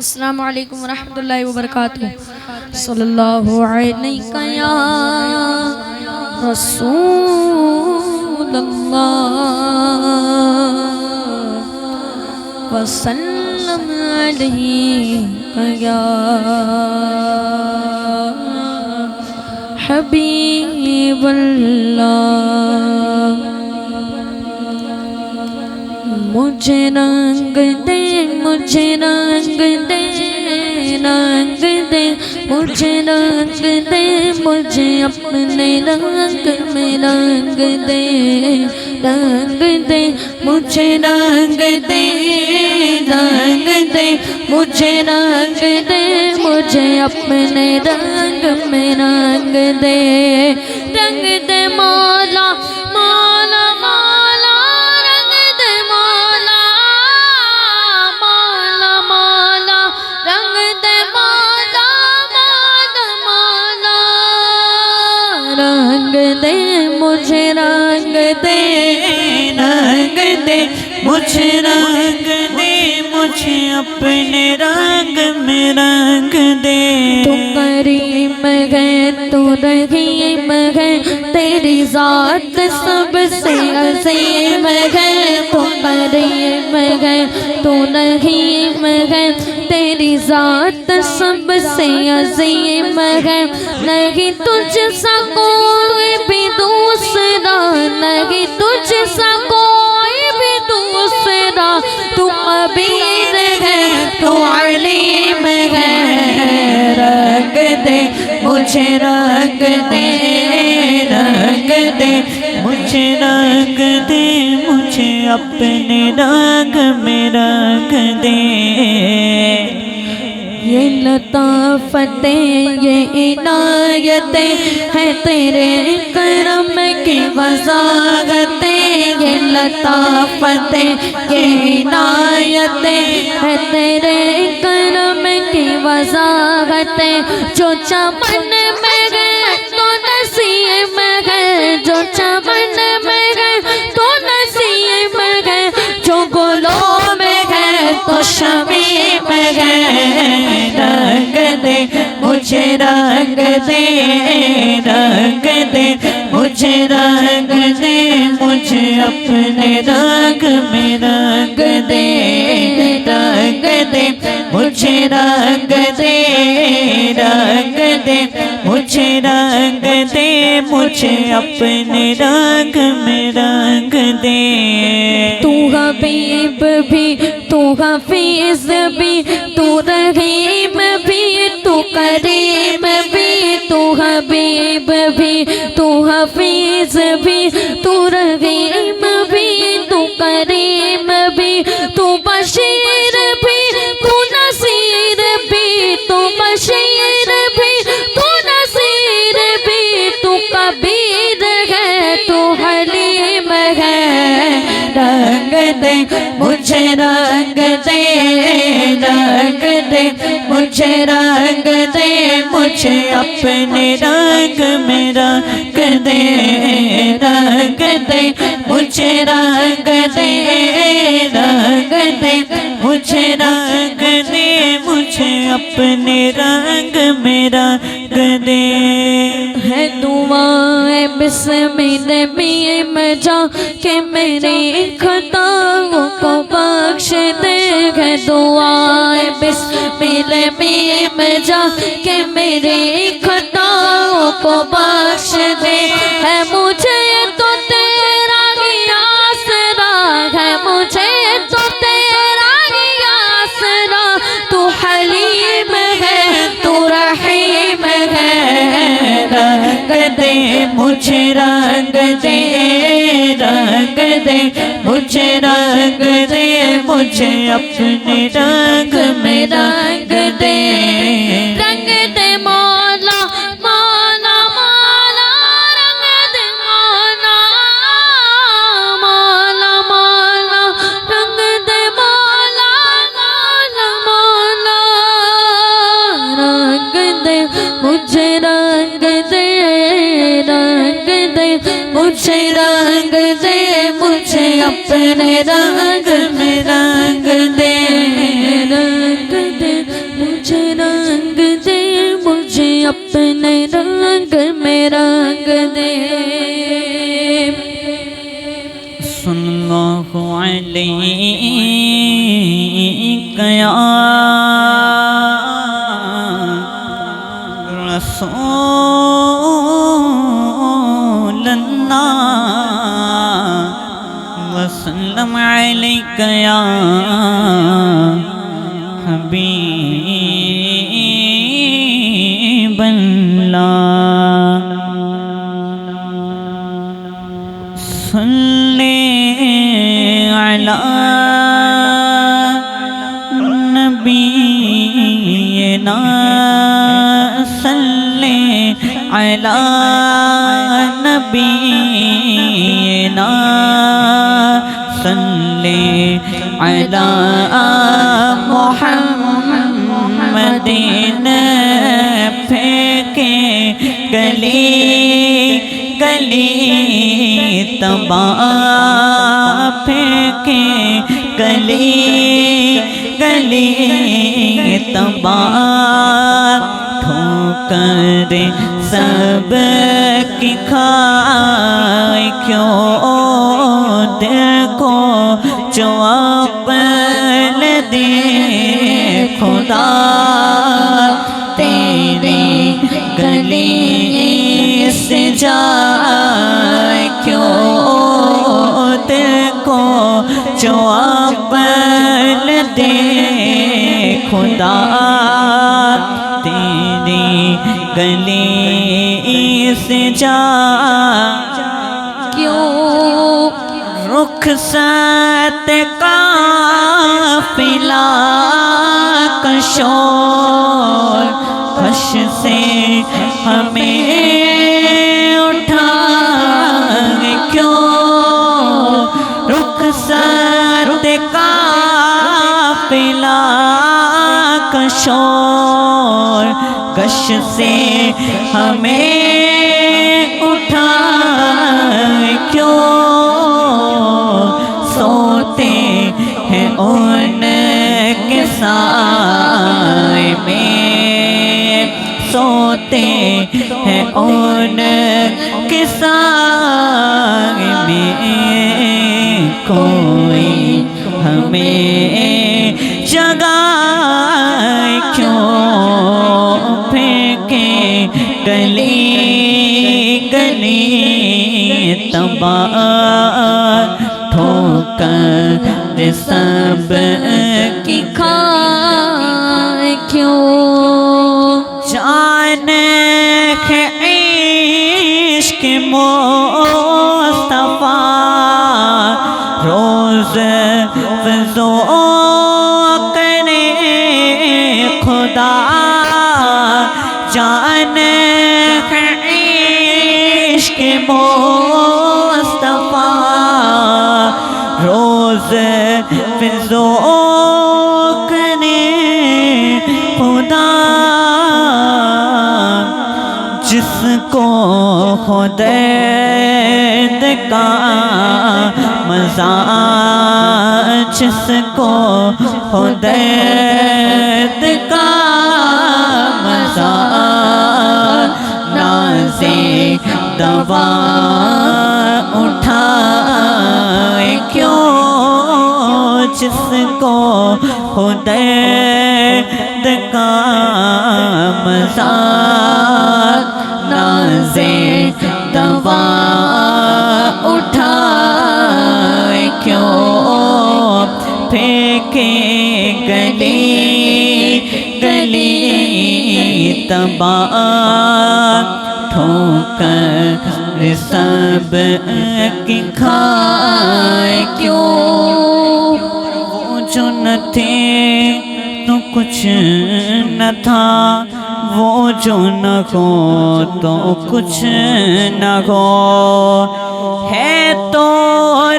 अस्सलामु अलैकुम वरहमतुल्लाहि वबरकातुहू। सल्लल्लाहु अलैका या रसूलल्लाह वसल्लम अलैका या हबीबल्लाह। मुझे रंग दे, मुझे रंग दे, रंग दे, मुझे रंग दे, मुझे अपने रंग में रंग दे, रंग दे, मुझे रंग दे, रंग दे, मुझे रंग दे, मुझे अपने रंग में रंग दे, रंग दे मौला मौला मौला, रंग दे मौला मौला मौला, रंग दे मौला मौला मौला, रंग दे मुझे रंग दे, रंग दे मुझे रंग दे, मुझे अपने रंग में रंग दे। तू करीम है, तू रहीम है, तेरी जात सबसे अजीम है। तू करीम है, तू रहीम है, तेरी जात सबसे अजीम है। नहीं तुझसा कोई भी दूसरा, नहीं तुझसा कोई भी दूसरा। तू कबीर है, तू अलीम है, रंग दे मुझे रंग दे, रंग दे मुझे रंग दे, मुझे अपने रंग में रंग दे। ये लताफतें ये इनायतें है तेरे करम की वज़ाहतें। ये लताफतें ये इनायतें है तेरे करम की वज़ाहतें। जो चमन में गए तो नसीब में गए, जो चमन में गए तो नसीब में गए, जो गुलों में गए तो शमी में गए। रंग दे मुझे रंग दे, रंग दे मुझे रंग दे, मुझे अपने रंग में रंग दे, रंग दे मुझे रंग दे, रंग दे मुझे रंग दे, मुझे अपने रंग में रंग दे। तू हबीब भी, तू हफीज भी, तू रहीम भी, तू करीम भी। तू हबीब भी, तू हफीज भी, तू रहीम भी, तू करीम भी। तू बशीर भी, तू नसीर भी, तू बशीर भी, तू नसीर भी। तू कबीर है, तू हलीम है, रंग दे मुझे रंग दे, रंग दे मुझे रंग दे, मुझे अपने रंग में रंग दे, रंग दे मुझे रंग दे, रंग दे मुझे रंग दे, मुझे अपने रंग में रंग दे। है दुआएं बिस्मिल्लाह में जा के मेरी खताओं को बख्श दे। है दुआएं बिस्मिल्लाह में जा के मेरी खताओं को बख्श दे। है मुझे तो तेरा ही आसरा, है मुझे तो तेरा ही आसरा। तू हलीम है, तू रहीम है, रंग दे मुझे रंग दे, रंग दे मुझे रंग दे, मुझे अपने रंग में रंग दे। रंग दे मौला मौला मौला, रंग दे मौला मौला मौला, रंग दे मौला मौला मौला, रंग दे मुझे रंग दे, रंग दे मुझे रंग दे, मुझे अपने रंग में रंग दे, रंग दे। या रसूल अल्लाह वसल्लम अलैका या हबीब अल्लाह सल्ले अला नबीना सल्ले अला नबीना सल्ले अला मुहम्मदिन फेंके गली गली तबा फेंके गली गली तबा ठोकर सब की खाए क्यों देखो जो अपन दे खुदा तेरी गली से जाए क्यों देखो जो अपन दे खुदा तेरी गली से जा क्यों रुखसत काफिला कशोर कश से हमें उठाए क्यों रुखसत काफिला कशोर कश से हमें उठाए क्यों सोते हैं उनके साए में सोते हैं उनके साए में कोई हमें जगाए क्यों फेंके गली गली तबा ठोकर सब की खाए क्यों जान है इश्क मुस्तफा रोज फजो करे खुदा जान है इश्क मुस्तफा रोज फिजो करे खुदा जिसको खुद का मज़ा जिसको खुद का मज़ा नाज़े दवा उठाए क्यों जिसको खुद का मज़ा नाज़े दवा उठाए क्यों फेंके गली गली तबा ठोकर सब की खाए क्यों वो जो न थे तो कुछ न था वो जो न हो तो कुछ न हो है तो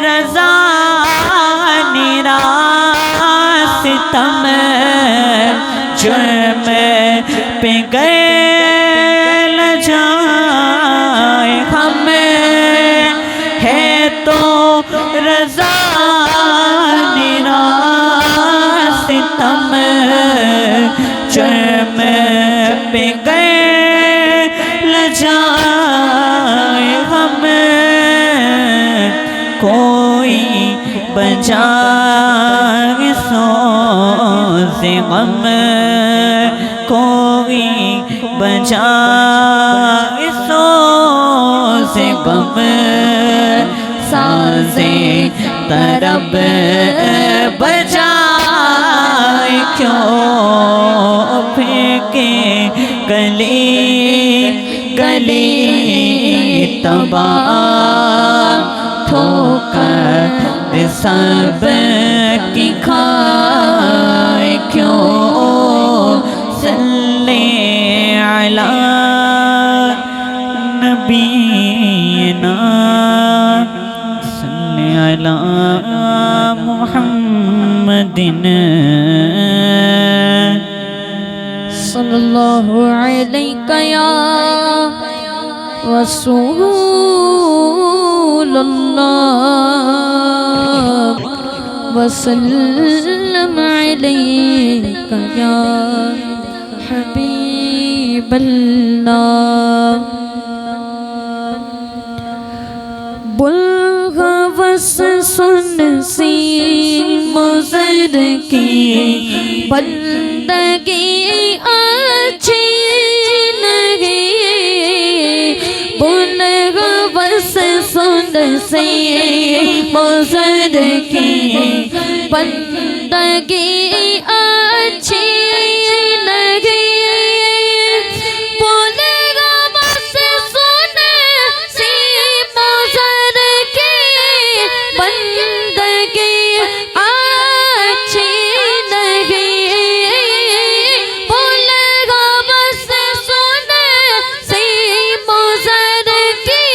रज़ा निरा सितम जुर्म पे गए न जाए हम है तो रज़ा निरा सितम जुर्म पे गए न जाए हम कोई बजाए सो से गम कोई बजाए सो से गम साज़े तरब बजाए क्यों फेंके गली गली तबाह ठोकर सब की खाए क्यों सल्ले अला नबीना सल्ले अला मुहम्मदिन सल्लल्लाहु अलैहि या रसूलल्लाह वसल्लम अलैका या हबीबल्लाह। बुलगवस सुन सी मुज़र की बंदगी अच्छी नहीं, बुलगवस सुन सी मुज़र की बंदगी अच्छी नहीं, बुलगवस सुन सी मुज़र की बंदगी अच्छी नहीं, बुलगवस सुन सी मुज़र की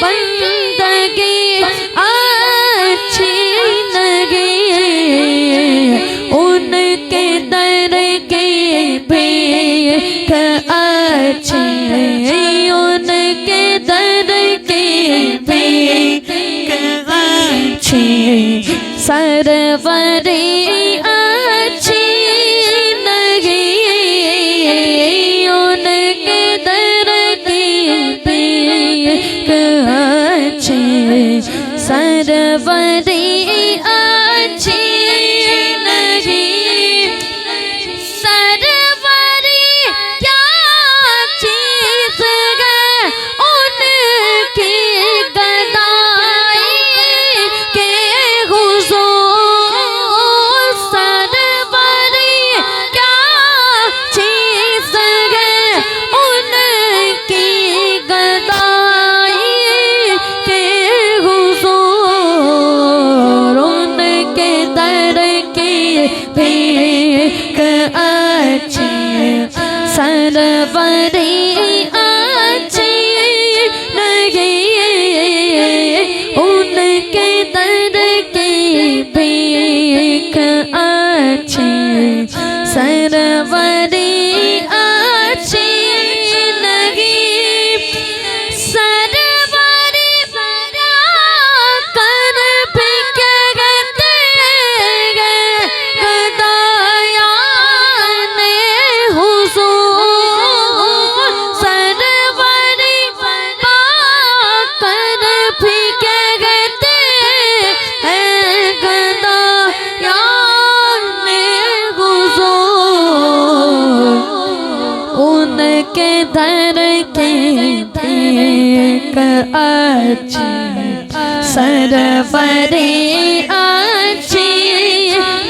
बंदगी अच्छी नहीं, उनके दर की भीख अच्छी, उनके दर की भीख अच्छी, सरवरी अच्छी नहीं, उनके दर की भीख अच्छी, सरवरी अच्छी नहीं, सरवरी क्या चीज़ है उनकी गदाई के हुज़ूर, सरवरी क्या चीज़ है उनकी गदाई के हुज़ूर, उनके दर की भीख अच्छी, सरवरी अच्छी नहीं, उनके दर की भीख अच्छी, सरवरी अच्छी नहीं, सरवरी कर भी क्या कहते हैं गदायान हुज़ूर, सरवरी कर भी क्या कहते हैं गदायान हुज़ूर, उनके दर की भीख अच्छी, सरवरी अच्छी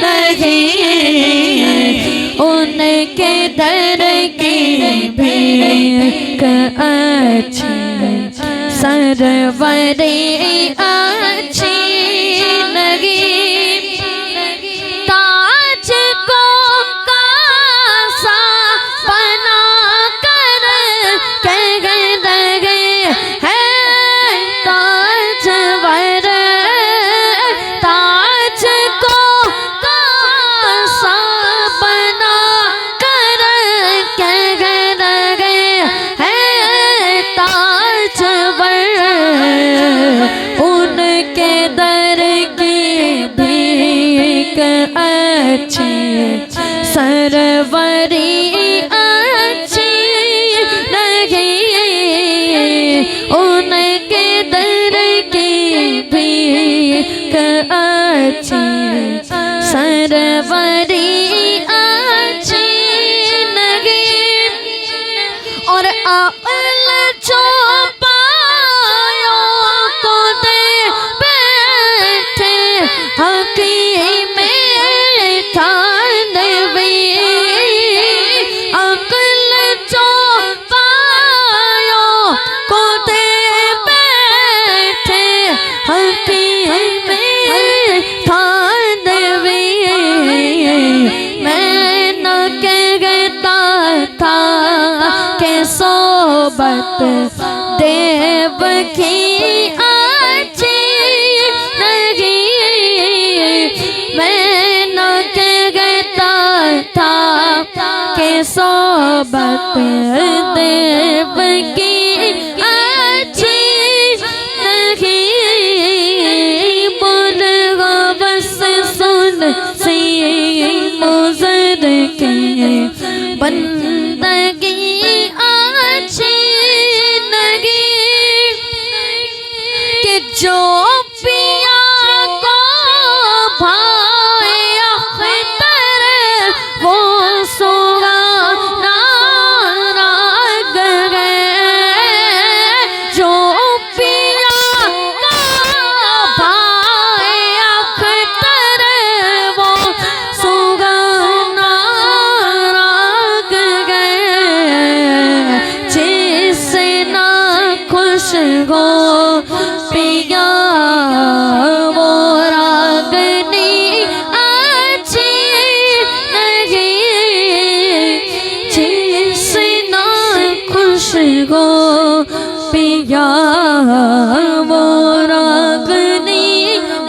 नहीं, उनके दर की भीख अच्छी, सरवरी अच्छी नहीं, ताज को कासा बना कर कह रहे हैं ताजवर, ताज को कासा बना कर कह रहे हैं ताजवर, उनके दर की भीख अच्छी, सरवरी अच्छी नहीं, उनके दर की भीख अच्छी, सरवरी अकल जो पायों को दे बैठे हकीम थानवी। अकल जो पायों को दे बैठे हकीम थानवी। मैं न कहता था कि सोबत देव की अच्छी नहीं। मैं न कहता था कि सोबत देव की अच्छी नहीं। बोल बस सुन सी मुजर के बंदगी अच्छी नहीं। कि जो पिया को भाई अख्तर वो सुहाना राग है। जो पिया को भाई अख्तर वो सुहाना राग है। जिससे ना खुश हो पिया वो रागनी अच्छी नहीं। जिससे ना खुश हो पिया वो रागनी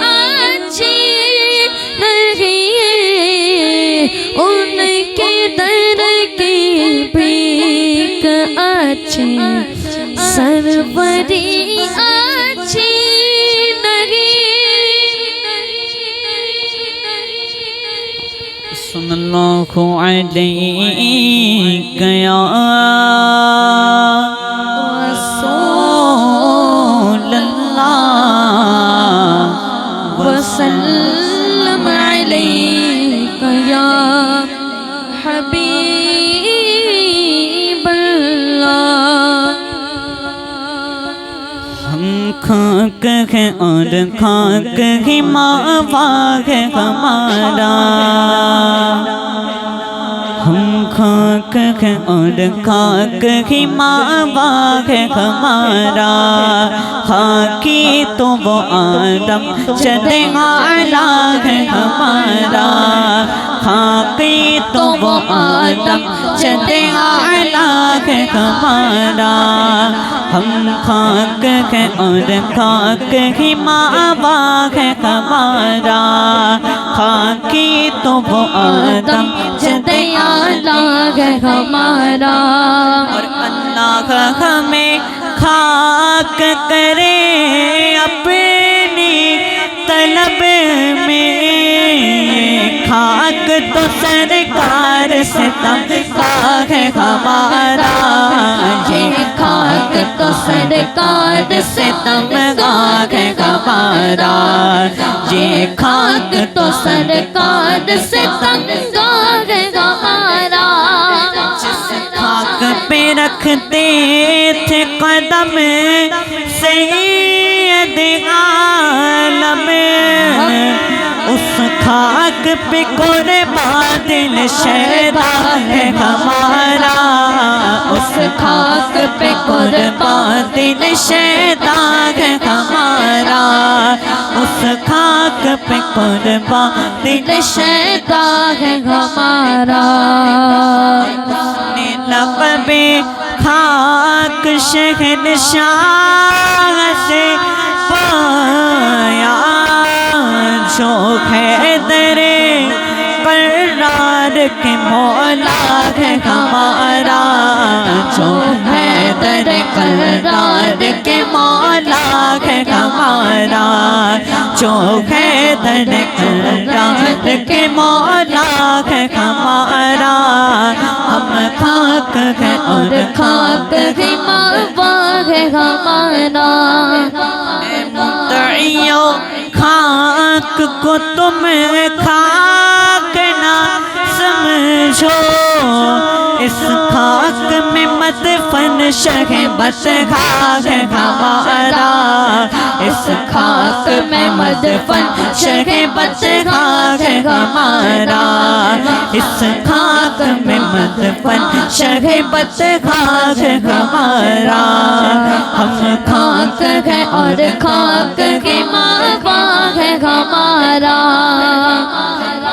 अच्छी नहीं। उनके दर की भीख अच्छी सरवरी अच्छी नहीं। सल्लल्लाहु अलैहि या रसूलल्लाह वसल्लम अलैका या हबीबल्लाह। हम खाक है और खाक ही मावा है हमारा। हम खाक है और खाक ही मावा है हमारा। खाकी तो वो आदम चले आला है हमारा। खाकी तो वो आदम चले आला है हमारा। हम खाक है और खाक ही मावा है हमारा। खाकी तो वो आदम चले आला है हमारा। और अल्लाह हमें खाक करे अपनी तलब में। खाक तो सरकार से तमगा है हमारा। ये खाक तो सरकार से तमगा है हमारा। ये खाक तो सरकार से तमगा है हमारा। खाक पे रखते थे कदम सैयद आलम। उस खाक पे कुर्बान दिल शहदा है हमारा। उस खाक पे कुर्बान दिल शहदा है हमारा। उस खाक पे कुर्बान दिल शहदा है हमारा। लक़बे खाक शहंशाह से पाया। जो हैदरे करार के मौला है हमारा। जो हैदरे करार के मौला है हमारा। जो हैदरे करार के मौला है हमारा। हम खाक है और खाक ही मावा है हमारा। मुत्तइयो खाक को तुम खाक ना समझो। इस खाक में मत मदफन शहबत खाक हमारा, इस खाक में मदफन शहबत खाक हमारा, इस खाक में मदफन शहबत खाक हमारा। हम खाक है और खाक के मावा है हमारा।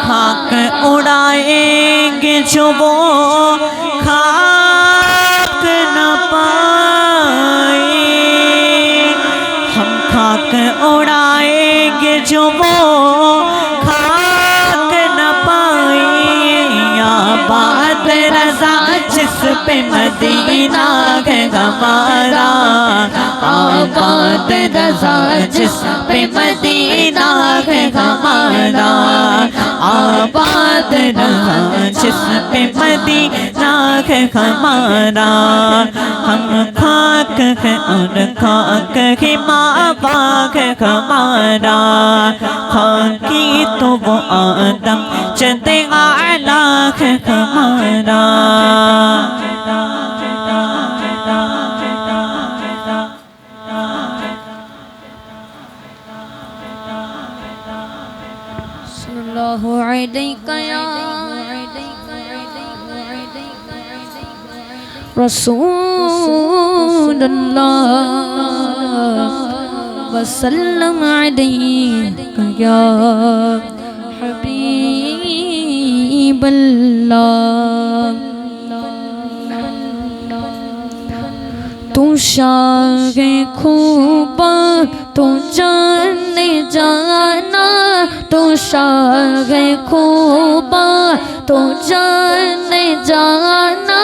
खाक उड़ाएंगे जो वो खाक न पाए, हम खाक उड़ाएंगे जो वो खाक न पाए। या बात रज़ा जिस पे मदीना है हमारा, आबाद रज़ा जिस पे मदीना है हमारा, आबाद रज़ा जिस पे मदीना है हमारा। हम खाक है और खाक ही मावा है हमारा, खाकी तो वो आदम चंद आला है हमारा। सल्लल्लाहु अलैका या रसूलल्लाह वसल्लम अलैका या हबीबल्लाह। तू शागे खूबा तू जाने जाना, तू शागे खूबा तू जाने जाना,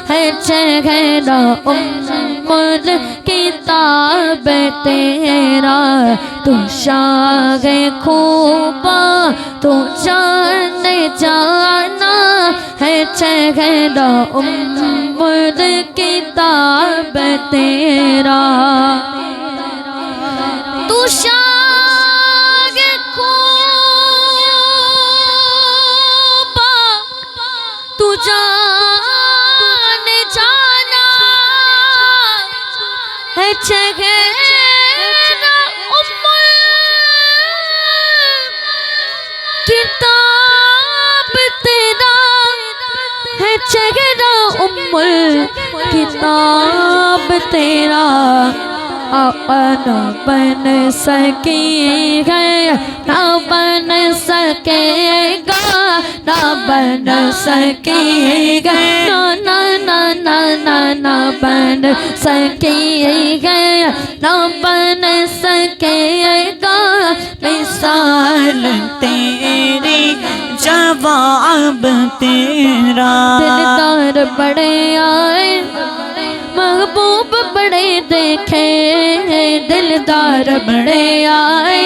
है चेहरा उम्मुल किताब तेरा। तू शागे खूबा तू जाने जाना, है चेहरा उम्मुल किताब तेरा। तू शागे खूबा तू जाने जाना, है चेहरा उम्मुल किताब तेरा, है चेहरा उम्मुल किताब तेरा। अपना बन सकेगा ना बन सकेगा, ना बन सकेगा, ना ना ना ना ना ना बन सकेगा, ना बन सकेगा। मिसाल तेरी जवाब तेरा। दिलदार बड़े आए महबूब बड़े देखे, दिलदार बड़े आए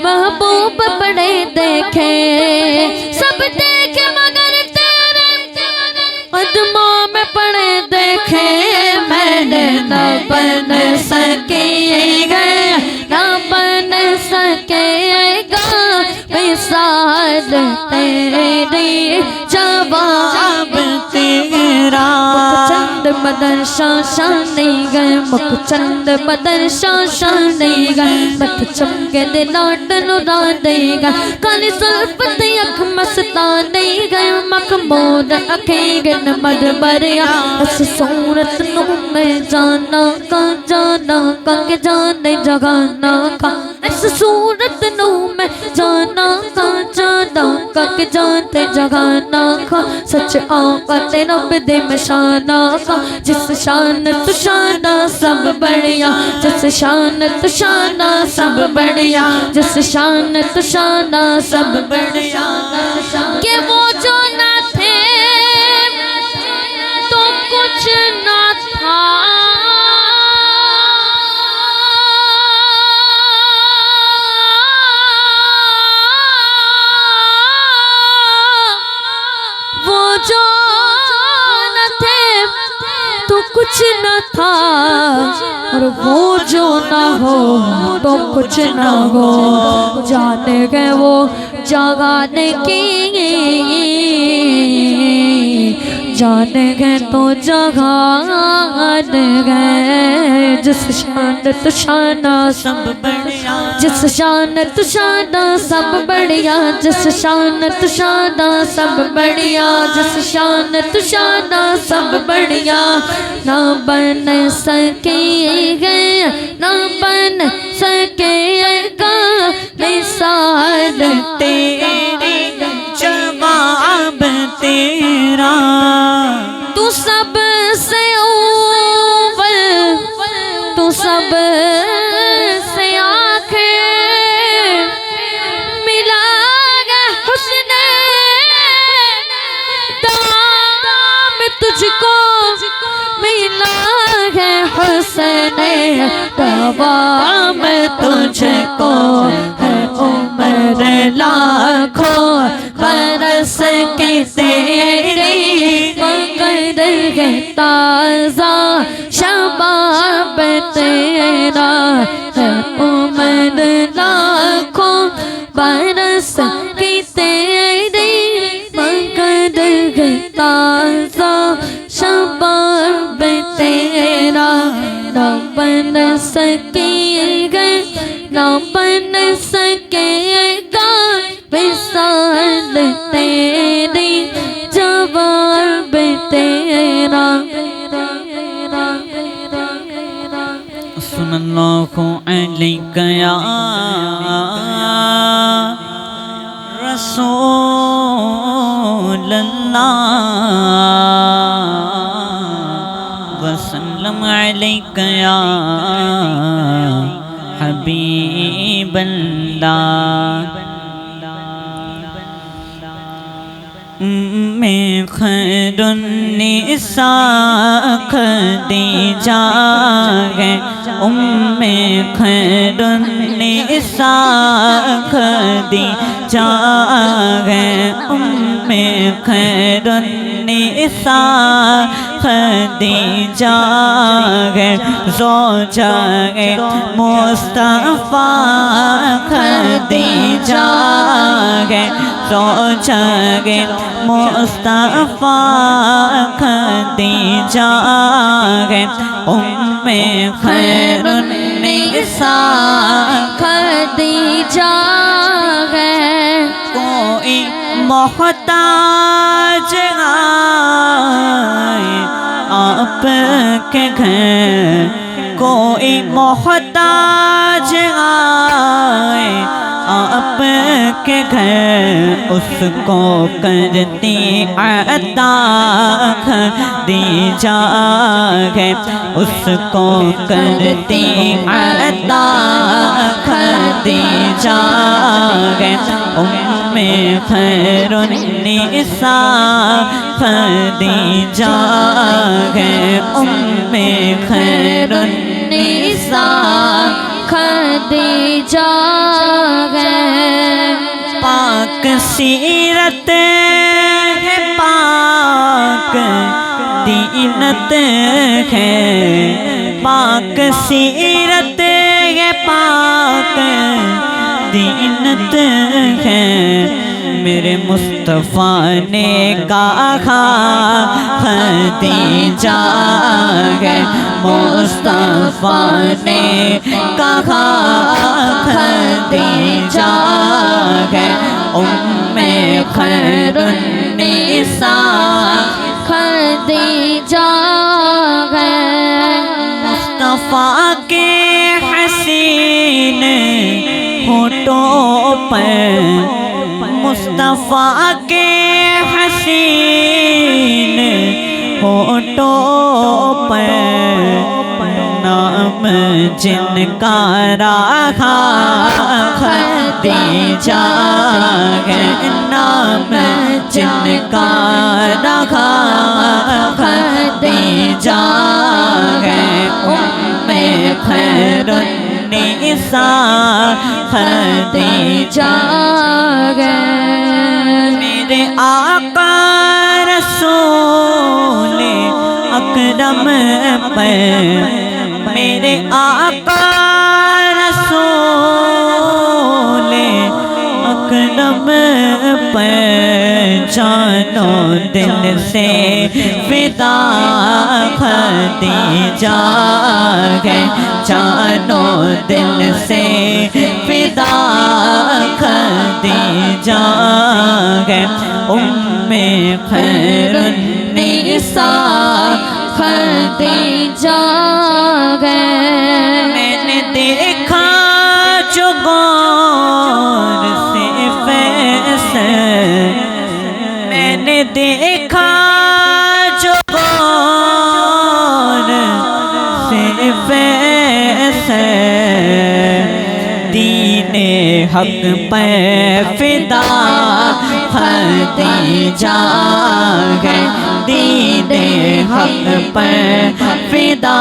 महबूब बड़े देखे। सब देखे मगर तेरे कदमों में पड़े देखे। मैंने न बन सकेगा, न बन सकेगा, मिसाल तेरी जवाब तेरा। चंद बदन शाशाने गए, मुख चंद बदन शाशाने गए, मत चमके दे लाट नुरा देगा। काली सुल्फत अख मस्ताने गए, मखमूद अखेंगे न मद बरिया। इस सूरत नू मैं जाना का के जाने जगाना का। इस सूरत नू मैं जाना का के जानते जगाना का। सच आकत रब दे मशाना का, जिस शान तू शाना सब बढ़िया, जिस शान तू शाना सब बढ़िया, जिस शान तू शाना सब बढ़िया। के वो जो ना थे तो कुछ ना था, वो जो न थे तो कुछ न था, और वो जो ना हो तो कुछ ना हो। जाने गए वो जगाने की, जान गए तो जहान गए, जिस शान तो शाना सब बढ़िया, जिस शान तो शाना सब बढ़िया, जिस शान तो शाना सब बढ़िया, जिस शान तो शाना सब बढ़िया। ना बन सकेगा, ना बन सकेगा मिसाल तेरी जवाब तेरा। तू सब से अव्वल, तू सब से आखिर, मिला है हुस्न दाम तुझको, मिला है हुस्न दाम तुझको। है उम्र लाखों बरस की तेरी, मगर है ताज़ा शबाब तेरा। है उम्र लाखों बरस की तेरी, मगर है ताज़ा शबाब तेरा। ना बन सकेगा, ना बन सकेगा मिसाल तेरी, जवाब तेरा। सल्लल्लाहु अलैहि या रसूल अल्लाह, वसल्लम अलैहि या हबीब अल्लाह। मैं खैरुन्निसा खदीजा है, उम्मे खैरुन्निसा खदीजा है, उम्मे खैरुन्निसा खदीजा है। ज़ौजा है मुस्तफ़ा खदीजा है, ज़ौजा है मुस्तफ़ा खदीजा है। उम्मे खैरुन्निसा खदीजा है। कोई मोहताज आए आपके घर, कोई मोहताज आए आपके घर, उसको करती अता खदीजा है, उसको करती अता खदीजा है। उम्मे खैरुन्निसा खदीजा है, उम्मे खैरुन्निसा खदीजा है। पाक सीरत है, पाक दीनत है, पाक सीरत है, पाक दीनत है। मेरे मुस्तफ़ा ने कहा खदीजा है, मुस्तफ़ा ने कहा खदीजा है। उम्मे खैरुन्निसा खदीजा है। मुस्तफ़ा के हसीन होठों पर, मुस्तफ़ा के हसीन होठों पर, नाम जिनका रखा खदीजा है, नाम जिनका रखा खदीजा है। उम्मे खैरुन्निसा खदीजा है। मेरे आका रसूल अकरम पर, मेरे आका रसूल अकरम पर जानो दिल से फिदा खदीजा है, जानो दिल से फिदा खदीजा है। उम्मे खैरुन्निसा खदीजा है। मैंने देखा जो गौर से फैसल, मैंने देखा जो गौर से फैसल, दीने हक पे फिदा खदीजा है, दीने हक पे फिदा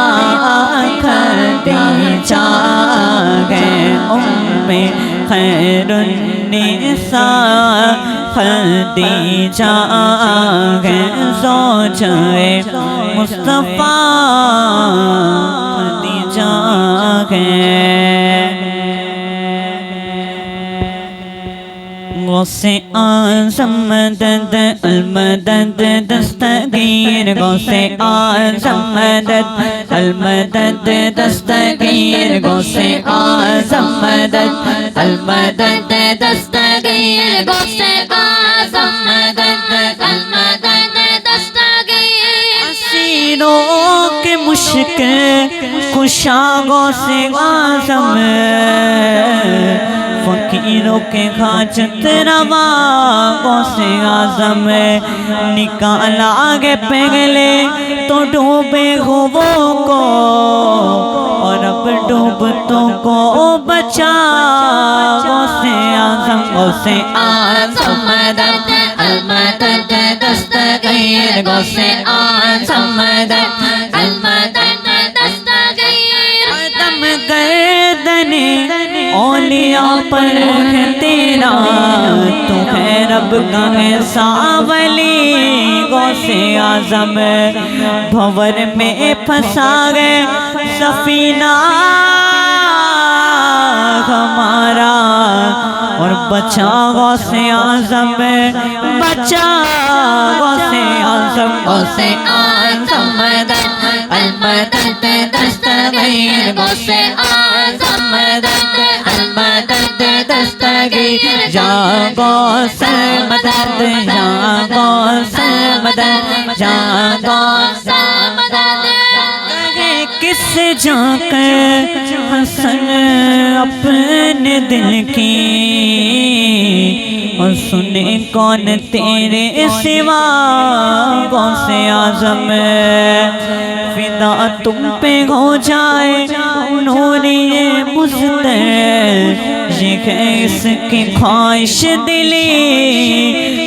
खदीजा है। उम्मे खैरुन्निसा खदीजा है, ज़ौज-ए मुस्तफ़ा खदीजा है। गौसे आज़म मदद अल-मदद दस्तगीर, गौसे आज़म मदद अल-मदद दस्तगीर, गौसे आज़म मदद अल-मदद दस्तगीर, गौसे आज़म मदद अल-मदद दस्तगीर। असीरों के मुश्किल कुशा गौसे आज़म, फकीरों के हाजत रवा गौसे आज़म। निकाला आगे पहले तो डूबे हुओं को, और अब डूबतों को बचा गौसे आज़म। गौसे आज़म मदद अल-मदद दस्तगीर, गौसे आज़म मदद अल-मदद दस्तगीर। दम गर्दने औलिया पर है तेरा, तो है रब का ऐसा वली गौसे आज़म। भंवर में फंसा गए सफीना हमारा, और बचा गौसे आज़म, बचा गौसे आज़म। गौसे आज़म मदद अल-मदद दस्तगीर, गौसे आज़म मदद अल-मदद दस्तगीर। या गौसे मदद, या गौसे मदद, या गौसे मदद। किस जाकर हसन अपने दिल की, और सुने कौन तेरे सिवा गौसे आज़म। फिदा तुम पे हो जाए नूरी मुज़्तर, ये है इसकी ख्वाहिश दिली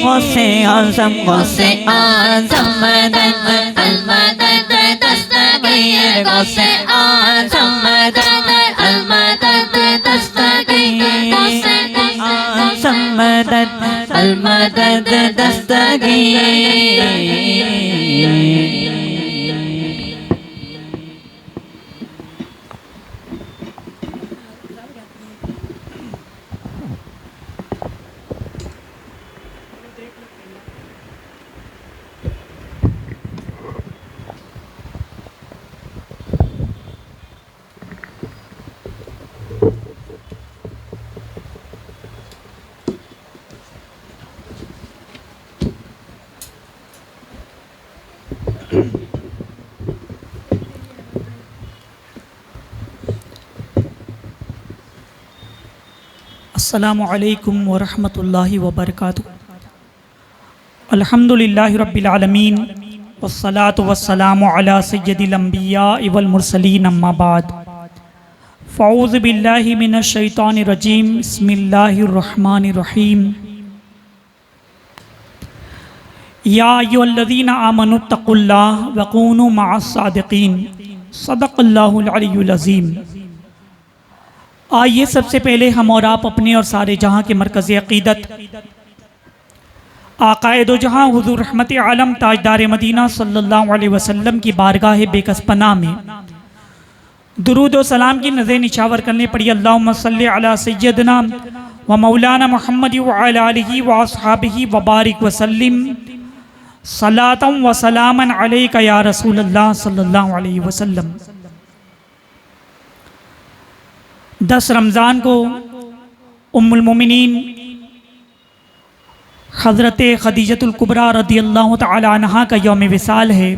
गौसे आज़म। गौसे आज़म मदद अल-मदद दस्तगीर, गौसे आज़म मदद अल-मदद दस्तगीर, गौसे आज़म मदद अल-मदद दस्तगीर। अस्सलामु अलैकुम वरहमतुल्लाहि वबरकातुहू। अल्हम्दुलिल्लाहि रब्बिल आलमीन वस्सलातु वस्सलामु अला सय्यदिल अंबिया वल मुरसलीन, अम्मा बाद। फ़ऊज़ु बिल्लाहि मिनश शैतानिर रजीम, बिस्मिल्लाहिर रहमानिर रहीम। या अय्युहल्लज़ीना आमनुत्तक़ुल्लाह वकूनू मअस सादिक़ीन, सदक़ल्लाहुल अलियुल अज़ीम। आइए सबसे पहले हम और आप अपने और सारे जहाँ के मरकज़ अक़ीदत आक़ाए दो जहाँ हुज़ूर रहमत आलम ताजदार मदीना सल्लल्लाहु अलैहि वसल्लम की बारगाह बेकस पनाह में दुरूद व सलाम की नज़र निछावर करने पड़ी। अल्लाहुम्मा सल्ली अला सय्यदना व मौलाना मुहम्मद व अला आलिहि व अस्हाबिहि व बारिक वसल्लिम सलातम व सलामन अलैका या रसूलल्लाह सल्लल्लाहु अलैहि वसल्लम। 10 रमज़ान को उम्मुल मोमिनीन हज़रत खदीजतुल कुबरा रदियल्लाहु तआला अन्हा का यौम विसाल है।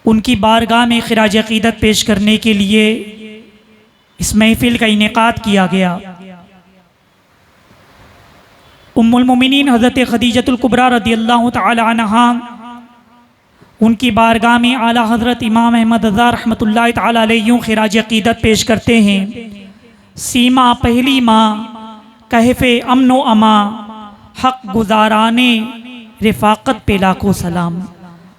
उनकी बारगाह में खिराज अक़ीदत पेश करने के लिए इस महफ़िल का इनेकाद किया गया। उम्मुल मोमिनीन हज़रत खदीजतुल कुबरा रदियल्लाहु तआला अन्हा उनकी बारगाह में आला हज़रत इमाम अहमद रज़ा रहमतुल्लाहि तआला अलैहि खिराज अक़ीदत पेश करते हैं। सीमा पहली माँ कहफ़े अमनो अमा हक़ गुज़ाराने रिफ़ाक़त पे लाखों सलाम,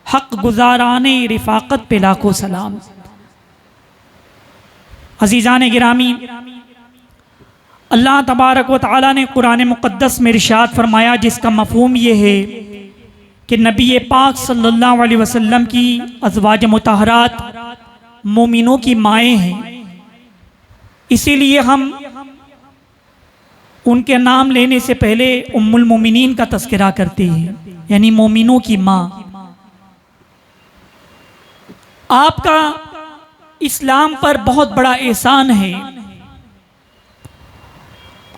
हक़ गुज़ाराने रिफ़ाक़त पे लाखों सलाम। अज़ीज़ान गिरामी, अल्लाह तबारक व तआला ने कुरान मुक़द्दस में इरशाद फरमाया, जिसका मफ़हूम ये है कि नबी पाक सल्लल्लाहु अलैहि वसल्लम की अज़वाज मुतहरात मोमिनों की माएँ हैं। इसीलिए हम उनके नाम लेने से पहले उम्मुल मोमिनीन का तज़किरा करते हैं, यानी मोमिनों की माँ। आपका इस्लाम पर बहुत बड़ा एहसान है।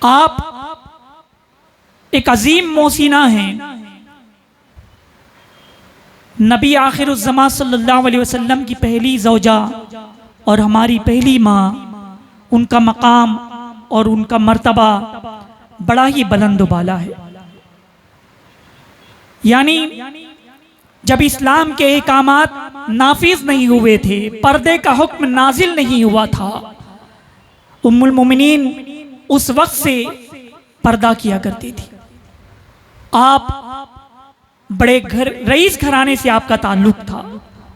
आप एक अजीम मोहसिना हैं। नबी आखिरुज़्ज़मा सल्लल्लाहु अलैहि वसल्लम की पहली ज़ौजा और हमारी पहली माँ, उनका मकाम और उनका मर्तबा बड़ा ही बुलंद बाला है। यानी जब इस्लाम के अहकामात नाफिज नहीं हुए थे, पर्दे का हुक्म नाजिल नहीं हुआ था, उम्मुल मोमिनीन उस वक्त से पर्दा किया करती थी। आप बड़े रईस घराने से आपका ताल्लुक था।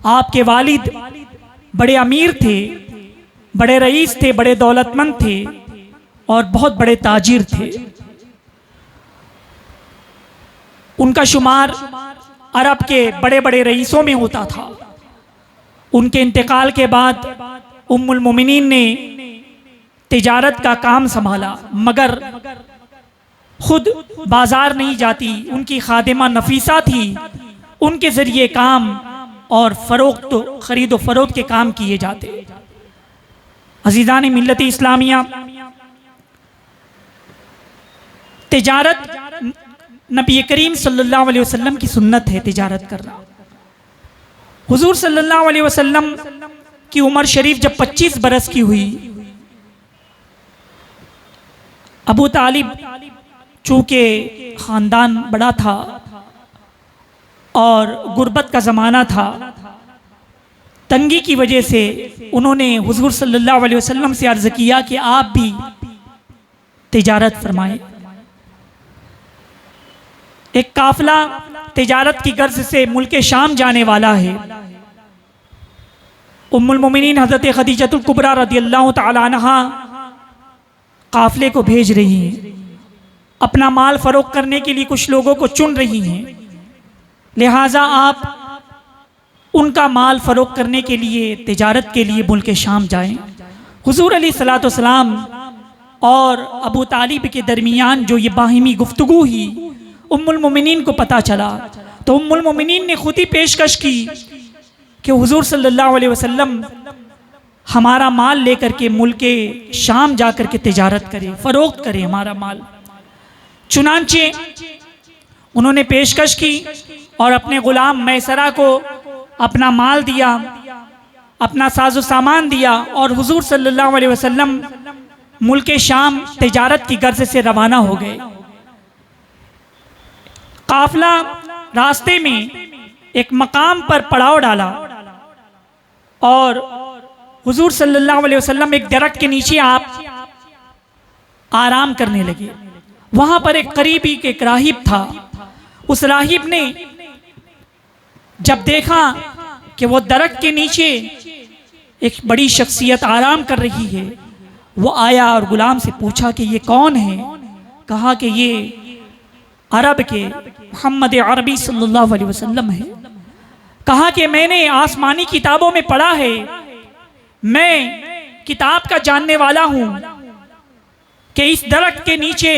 आपके वालिद बड़े अमीर थे, बड़े रईस थे, बड़े दौलतमंद थे और बहुत बड़े ताजिर थे। उनका शुमार अरब के बड़े बड़े रईसों में होता था। उनके इंतकाल के बाद उम्मुल मोमिनीन ने तिजारत का काम संभाला, मगर खुद बाजार नहीं जाती। उनकी खादिमा नफीसा थी, उनके ज़रिए काम और फ़रोख्त, ख़रीद व फ़रोख्त के काम किए जाते। अज़ीज़ान मिल्लत इस्लामिया, तिजारत नबी करीम सल्लल्लाहु अलैहि वसल्लम की सुन्नत है, तिजारत करना। हुजूर सल्लल्लाहु अलैहि वसल्लम की उम्र शरीफ जब 25 बरस की हुई, अबू तालिब चूँकि ख़ानदान बड़ा था और गुर्बत का ज़माना था, तंगी की वजह से उन्होंने हुजूर सल्लल्लाहु अलैहि वसल्लम से अर्ज़ किया कि आप भी तिजारत फरमाएं। एक काफ़िला तिजारत की गर्ज से मुल्क शाम जाने वाला है। उम्मुल मोमिनीन हज़रत खदीजतुल कुबरा रदियल्लाहु तआला अन्हा काफ़िले को भेज रही हैं, अपना माल फ़रोख्त करने के लिए कुछ लोगों को चुन रही हैं। लिहाजा आप उनका माल फ़रोख्त करने के लिए, तिजारत के लिए मुल्क शाम जाएं। हुजूर अलैहिस्सलातु वस्सलाम और अबू तालिब के दरमियान जो ये बाहिमी गुफ्तगू हुई, उम्मुल मोमिनीन को पता चला, तो उम्मुल मोमिनीन ने खुद ही पेशकश की कि हुजूर सल्लल्लाहु अलैहि वसल्लम हमारा माल लेकर के मुल्क शाम जाकर के तिजारत करें, फ़रोख्त करें हमारा माल। चुनांचे उन्होंने पेशकश की और अपने ग़ुलाम मैसरा को अपना माल दिया, अपना साजो सामान दिया और हुजूर सल्लल्लाहु अलैहि वसल्लम मुल्क शाम तिजारत की गर्ज से रवाना हो गए। काफ़िला रास्ते में एक मकाम पर पड़ाव डाला और हुजूर सल्लल्लाहु अलैहि वसल्लम एक दरख्त के नीचे आप आराम करने लगे। वहाँ पर एक करीबी के एक राहिब था। उस राहिब ने जब देखा कि वो दरख्त के नीचे एक बड़ी शख्सियत आराम कर रही है, वो आया और गुलाम से पूछा कि ये कौन है। कहा कि ये अरब के मोहम्मद अरबी सल्लल्लाहु अलैहि वसल्लम है। कहा कि मैंने आसमानी किताबों में पढ़ा है, मैं किताब का जानने वाला हूँ, कि इस दरख्त के नीचे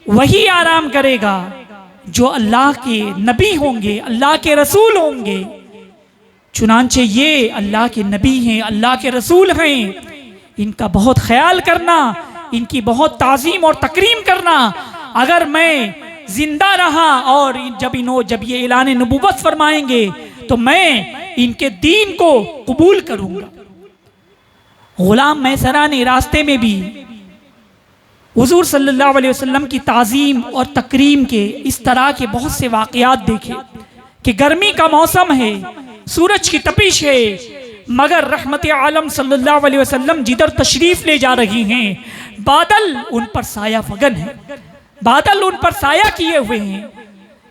वही आराम करेगा जो अल्लाह के नबी होंगे, अल्लाह के रसूल होंगे। चुनांचे ये अल्लाह के नबी हैं, अल्लाह के रसूल हैं, इनका बहुत ख्याल करना, इनकी बहुत ताज़ीम और तकरीम करना। अगर मैं जिंदा रहा और जब ये ऐलान नबूवत फरमाएंगे तो मैं इनके दीन को कबूल करूंगा। गुलाम मैसरा ने रास्ते में भी हुजूर सल्लल्लाहु अलैहि वसल्लम की ताज़ीम और तकरीम के इस तरह के बहुत से वाक़यात देखे कि गर्मी का मौसम है, सूरज की तपिश है, मगर रहमत आलम सल्लल्लाहु अलैहि वसल्लम जिधर तशरीफ ले जा रही हैं बादल उन पर साया फगन है, बादल उन पर साया किए हुए हैं।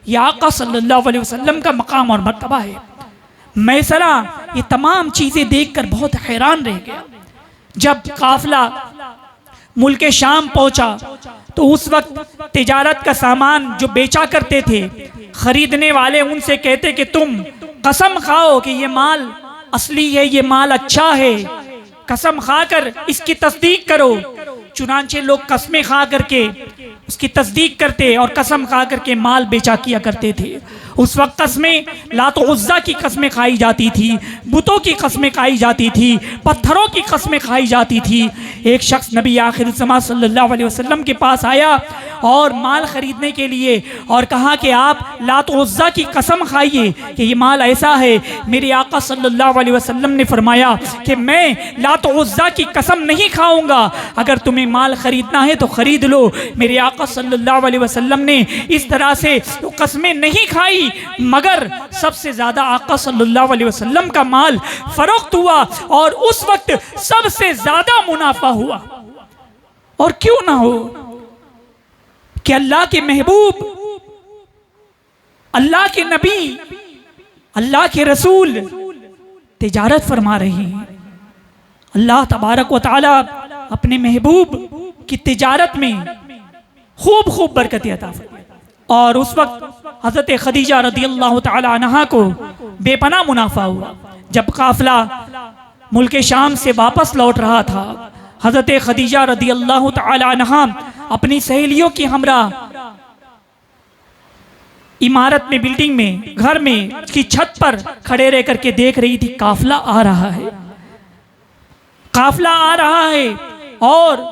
यह आका सल्लल्लाहु अलैहि वसल्लम का मकाम और मर्तबा है। मैसरा ये तमाम चीज़ें देखकर बहुत हैरान रह गया। जब काफिला मुल्क शाम पहुंचा तो उस वक्त तिजारत का सामान जो बेचा करते थे, खरीदने वाले उनसे कहते कि तुम कसम खाओ कि ये माल असली है, ये माल अच्छा है, कसम खाकर इसकी तस्दीक करो। चुनांचे लोग कसमें खा करके उसकी तस्दीक करते और कसम खा करके माल बेचा किया करते थे। उस वक्त कस्में लात उज़्ज़ा की कस्में खाई जाती थी, बुतों की कस्में खाई जाती थी, पत्थरों की कस्में खाई जाती थी। एक शख्स नबी आखिर ज़मां सल्लल्लाहु अलैहि वसल्लम के पास आया और माल खरीदने के लिए और कहा कि आप लात उज़्ज़ा की कसम खाइए कि ये माल ऐसा है। मेरे आका सल्लल्लाहु अलैहि वसल्लम ने फरमाया कि मैं लात उज़्ज़ा की कसम नहीं खाऊंगा, अगर तुम्हें माल खरीदना है तो खरीद लो। मेरे आका सल्लल्लाहु अलैहि वसल्लम ने इस तरह से कस्में नहीं खाई, मगर सबसे ज्यादा आका सल्लल्लाहु अलैहि वसल्लम का माल फरोख्त हुआ और उस वक्त सबसे ज्यादा मुनाफा हुआ। और क्यों ना हो कि अल्लाह के महबूब, अल्लाह के नबी, अल्लाह के रसूल तिजारत फरमा रहे हैं। अल्लाह तबारक व तआला अपने महबूब की तिजारत में खूब खूब बरकत अता फरमाए। और उस वक्त हज़रत खदीजा रज़ियल्लाहु तआला अन्हा को बेपनाह मुनाफा हुआ। जब काफिला मुल्क शाम से वापस लौट रहा था, हज़रत खदीजा रज़ियल्लाहु तआला अन्हा अपनी सहेलियों की हमरा इमारत में, बिल्डिंग में, घर में की छत पर खड़े रह करके देख रही थी काफिला आ रहा है, काफिला आ रहा है। और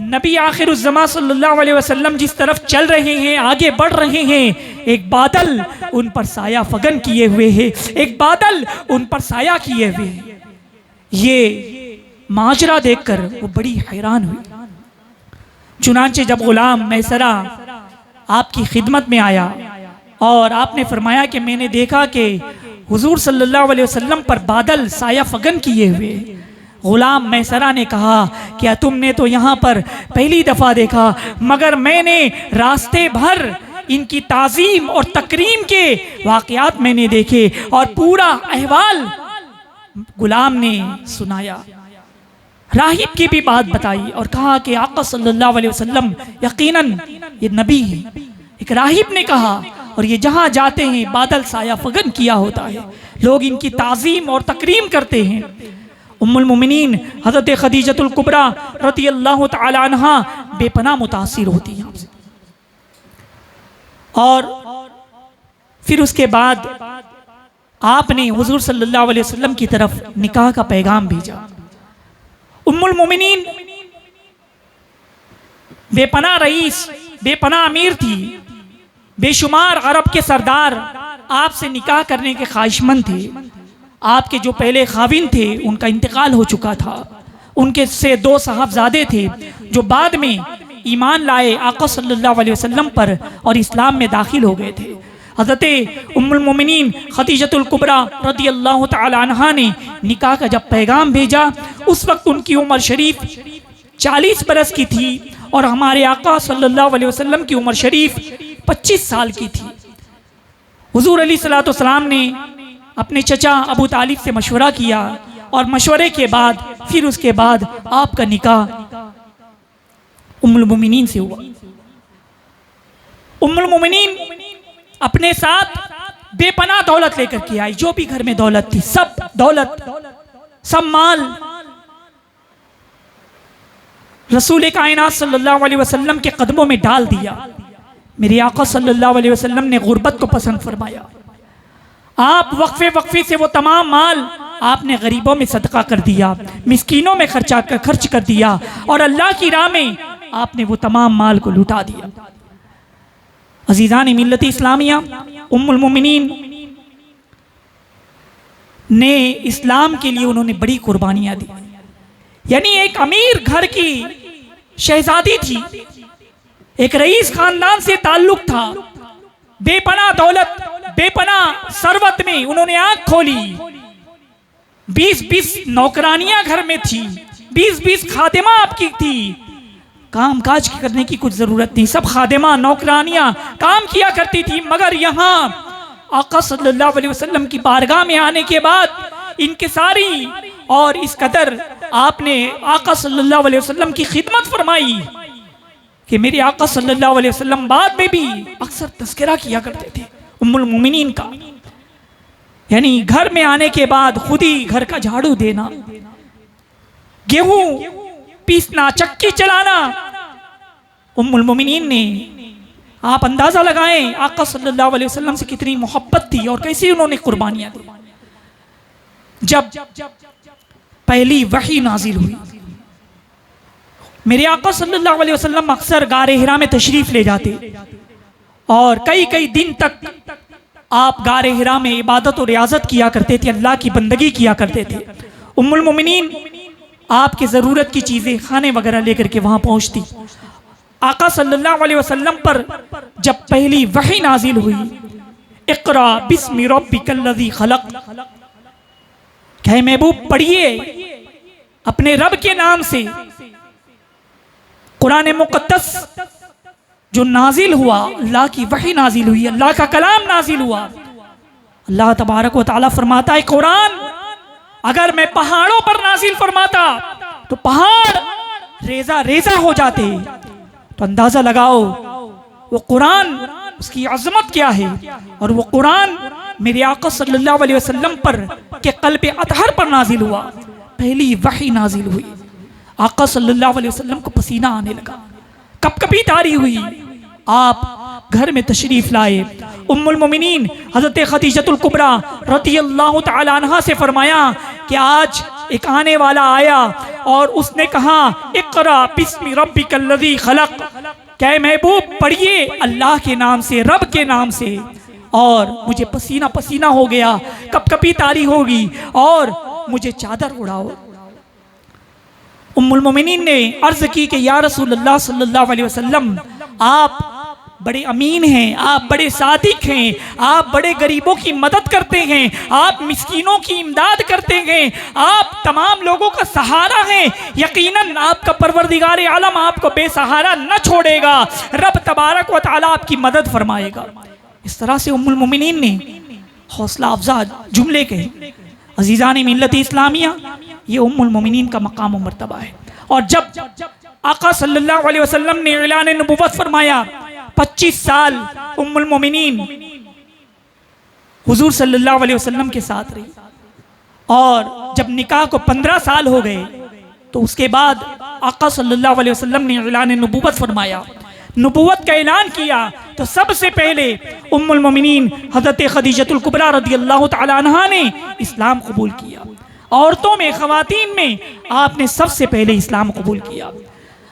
नबी आखिर ज़मां सल्लल्लाहु अलैहि वसल्लम जिस तरफ चल रहे हैं, आगे बढ़ रहे हैं, एक बादल उन पर साया फगन किए हुए है, एक बादल उन पर साया किए हुए है। ये माजरा देखकर वो बड़ी हैरान हुई। चुनांचे जब गुलाम मैसरा आपकी खिदमत में आया और आपने फरमाया कि मैंने देखा कि हुजूर सल्लल्लाहु अलैहि वसल्लम पर बादल साया फगन किए हुए, गुलाम मैसरा ने कहा क्या तुमने तो यहाँ पर पहली दफ़ा देखा, मगर मैंने रास्ते भर इनकी ताज़ीम और तकरीम के वाक़यात मैंने देखे और पूरा अहवाल गुलाम ने सुनाया। राहिब की भी बात बताई और कहा कि आका सल्लल्लाहु अलैहि वसल्लम यकीनन ये नबी हैं। एक राहिब ने कहा और ये जहाँ जाते हैं बादल साया फगन किया होता है, लोग इनकी ताज़ीम और तकरीम करते हैं। उम्मुल मोमिनीन हज़रत खदीजतुल कुबरा रज़ियल्लाहु तआला अन्हा बेपनाह मुतासिर होती हैं आपसे। और फिर उसके बाद आपने हुजूर सल्लल्लाहु अलैहि वसल्लम की तरफ निकाह का पैगाम भेजा। उम्मुल मोमिनीन बेपनाह रईस, बेपनाह अमीर थी, बेशुमार अरब के सरदार आपसे निकाह करने के ख्वाहिशमंद थे। आपके जो पहले खाविन थे उनका इंतकाल हो चुका था, उनके से 2 साहबजादे थे जो बाद में ईमान लाए आका सल्लल्लाहु अलैहि वसल्लम पर और इस्लाम में दाखिल हो गए थे। हज़रत उम्मुल मोमिनीन खदीजतुल कुबरा रज़ियल्लाहु तआला अन्हा ने निकाह का जब पैगाम भेजा, उस वक्त उनकी उम्र शरीफ 40 बरस की थी और हमारे आका सल्लल्लाहु अलैहि वसल्लम की उम्र शरीफ 25 साल की थी। हुजूर अलैहिस्सलातु वस्सलाम ने अपने चचा अबू तालिब से मशवरा किया और मशवरे के बाद फिर उसके बाद आपका निकाह उम्मुल मोमिनीन से हुआ। उम्मुल मोमिनीन अपने साथ बेपनाह दौलत लेकर के आई, जो भी घर में दौलत थी, सब दौलत, सब माल रसूल कायनात सल्लल्लाहु अलैहि वसल्लम के कदमों में डाल दिया। मेरे आका सल्लल्लाहु अलैहि वसल्लम ने गुर्बत को पसंद फरमाया। आप वक्फे वक्फे से वो तमाम माल आपने गरीबों में सदका कर दिया, मिस्कीनों में खर्च कर दिया, और अल्लाह की राह में आपने वो तमाम माल को लुटा दिया। अजीज़ान मिल्लत इस्लामिया, उम्मुल मोमिनीन ने इस्लाम के लिए उन्होंने बड़ी कुर्बानियां दी। यानी एक अमीर घर की शहजादी थी, एक रईस खानदान से ताल्लुक था, बेपना दौलत, बेपना सरवत में उन्होंने आंख खोली। 20-20 नौकरानियां घर में थी, 20-20 खादिमा आपकी थी, काम काज करने की कुछ जरूरत नहीं, सब खादिमा नौकरानियां काम किया करती थी। मगर यहाँ आका सल्लल्लाहु अलैहि वसल्लम की बारगाह में आने के बाद इनके सारी और इस कदर आपने आका सल्लल्लाहु अलैहि वसल्लम की खिदमत फरमाई कि मेरे आका सल्लल्लाहु अलैहि वसल्लम बाद में भी अक्सर तस्करा किया करते थे उम्मुल मोमिनीन का। यानी घर में आने के बाद खुद ही घर का झाड़ू देना, गेहूं पीसना, चक्की चलाना। उम्मुल मोमिनीन ने, आप अंदाजा लगाएं आका सल्लल्लाहु अलैहि वसल्लम से कितनी मोहब्बत थी और कैसी उन्होंने कुर्बानियां दी। जब पहली वही नाजिल हुई, मेरे आका सल्लल्लाहु अलैहि वसल्लम अक्सर गारे हिरा में तशरीफ ले जाते और कई कई दिन तक आप गारे हिरा में इबादत और रियाजत किया करते थे, अल्लाह की बंदगी किया करते थे। उम्मुल मोमिनीन आपके ज़रूरत की चीज़ें, खाने वगैरह लेकर के वहाँ पहुँचती। आका सल्लल्लाहु अलैहि वसल्लम पर जब पहली वही नाजिल हुई, इक़रा बिस्मि रब्बिकल्लज़ी खलक़, कहे महबूब पढ़िए अपने रब के नाम से। कुरान मुक़द्दस जो नाजिल हुआ, अल्लाह की वही नाजिल हुई, अल्लाह का कलाम नाजिल हुआ। अल्लाह तबारक व तआला फरमाता है, कुरान अगर मैं पहाड़ों पर नाजिल फरमाता तो पहाड़ रेजा रेजा हो जाते। तो अंदाजा लगाओ वो कुरान, उसकी अजमत क्या है। और वो कुरान मेरे आका सल्लल्लाहु अलैहि वसल्लम पर के क़ल्ब अतहर पर नाजिल हुआ, पहली वही नाजिल हुई। आका सल्लल्लाहु अलैहि वसल्लम को पसीना आने लगा, कपकपी तारी हुई। आप घर में तशरीफ लाए। उम्मुल मोमिनीन हज़रत खदीजतुल कुबरा रज़ियल्लाहु तआला अन्हा से फरमाया कि आज एक आने वाला आया और उसने कहा, इक़रा बिस्मि रब्बिकल्लज़ी खलक़, क्या महबूब पढ़िए अल्लाह के नाम से, रब के नाम से। और मुझे पसीना पसीना हो गया, कपकपी तारी होगी और मुझे चादर उड़ाओ। उम्मुल मोमिनीन ने अर्ज की कि या रसूलल्लाह सल्लल्लाहु अलैहि वसल्लम, आप बड़े अमीन हैं, आप बड़े सादिक हैं, आप बड़े गरीबों की मदद करते हैं, आप मिस्कीनों की इमदाद करते हैं, आप तमाम लोगों का सहारा हैं। यकीनन आपका परवरदिगार आलम आपको बेसहारा न छोड़ेगा, रब तबारक व तआला आपकी मदद फरमाएगा। इस तरह से उम्मुल मोमिनीन ने हौसला अफजा जुमले कहे। अजीज़ान मिल्लत इस्लामिया, ये उम्मुल मोमिनीन का मकाम व मर्तबा है। और जब आका सल्लल्लाहु अलैहि वसल्लम ने ऐलान नबुव्वत फरमाया, 25 साल उम्मुल मोमिनीन हुजूर सल्लल्लाहु अलैहि वसल्लम के साथ रही। और जब निकाह को 15 साल हो गए तो उसके बाद आका सल्लल्लाहु अलैहि वसल्लम ने ऐलान नबुव्वत फरमाया, नबुव्वत का ऐलान किया। तो सबसे पहले उम्मुल मोमिनीन हज़रत खदीजतुल कुबरा रज़ियल्लाहु तआला अन्हा ने इस्लाम कबूल किया। औरतों में, ख़वातीन में आपने सबसे पहले इस्लाम कबूल किया।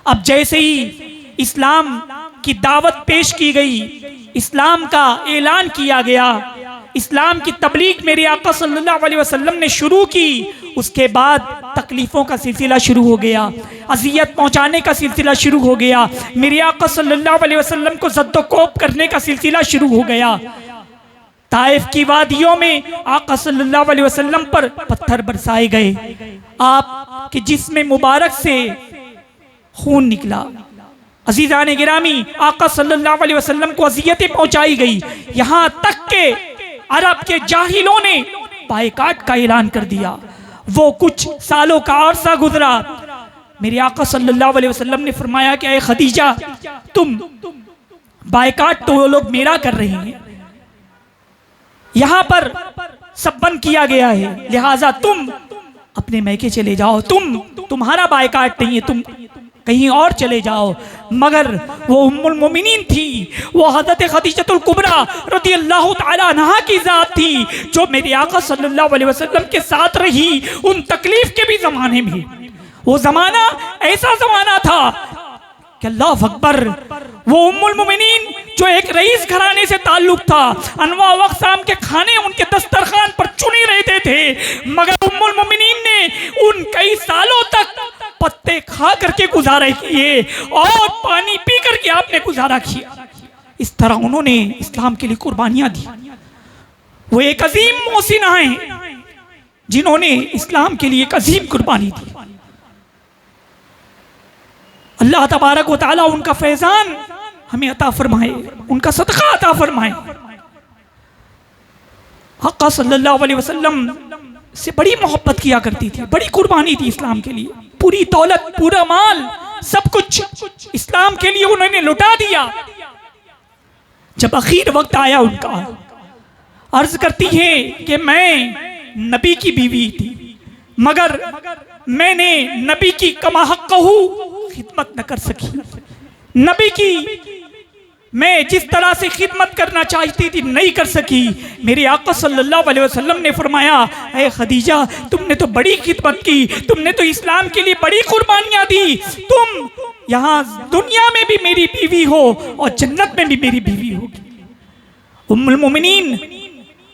अब जैसे ही इस्लाम की दावत पेश की गई, इस्लाम का ऐलान किया गया, इस्लाम की तबलीग मेरे आका सल्लल्लाहु अलैहि वसल्लम ने शुरू की, उसके बाद तकलीफ़ों का सिलसिला शुरू हो गया, अजियत पहुँचाने का सिलसिला शुरू हो गया, मेरे आका सल्लल्लाहु अलैहि वसल्लम को ज़द्दोकोप करने का सिलसिला शुरू हो गया। ताइफ की वादियों में आका सल्लल्लाहु अलैहि वसल्लम पर पत्थर बरसाए गए, आपके जिस्म मुबारक से खून निकला। अजीज़ान गिरामी, आका सल्लल्लाहु अलैहि वसल्लम को अजियतें पहुँचाई गई, यहाँ तक के अरब के जाहिलों ने बायकाट का ऐलान कर दिया। वो कुछ सालों का अरसा गुजरा, मेरे आका सल्लल्लाहु अलैहि वसल्लम ने फरमाया कि ऐ खदीजा, तुम बायकाट तो वो लोग मेरा कर रही हैं, यहाँ पर सब बंद किया गया है, लिहाजा तुम अपने मैके चले जाओ, तुम्हारा बायकाट नहीं है, तुम कहीं और चले जाओ, मगर वो उम्मुल मोमिनीन थी, वो हज़रत खदीजतुल कुबरा रज़ी अल्लाह ताला अन्हा की ज़ात थी, जो मेरे आका सल्लल्लाहु अलैहि वसल्लम के साथ रही उन तकलीफ के भी ज़माने में। वो ज़माना ऐसा ज़माना था कि अल्लाह अकबर, वो उम्मुल मोमिनीन जो एक रईस घराने से ताल्लुक था, अनवा वक़्साम के खाने उनके दस्तरखान पर चुने रहते थे, मगर उम्मुल मोमिनीन ने उन कई सालों तक पत्ते खा करके गुजारा किए और पानी पी करके आपने गुजारा किया। इस तरह उन्होंने इस्लाम के लिए कुर्बानियां दी। वो एक अजीम मोहसिना हैं जिन्होंने इस्लाम के लिए एक अजीम कुर्बानी दी। अल्लाह तबारक व तआला उनका फैजान हमें अता फरमाए, उनका सदका अता फरमाए। आका सल्लल्लाहु अलैहि वसल्लम से बड़ी मोहब्बत किया करती थी, बड़ी कुर्बानी थी इस्लाम के लिए, पूरी दौलत, पूरा माल, सब कुछ इस्लाम के लिए उन्होंने लुटा दिया। जब आखिर वक्त आया उनका, अर्ज करती है कि मैं नबी की बीवी थी, मगर मैंने नबी की कमा हक़्क़हू खिदमत न कर सकी। नबी की मैं जिस तरह से खिदमत करना चाहती थी नहीं कर सकी। मेरे आका सल्लल्लाहु अलैहि वसल्लम ने फरमाया, ऐ खदीजा, तुमने तो बड़ी खिदमत की, तुमने तो इस्लाम के लिए बड़ी कुर्बानियां दी, तुम यहाँ दुनिया में भी मेरी बीवी हो और जन्नत में भी मेरी बीवी होगी। उम्मुल मोमिनीन,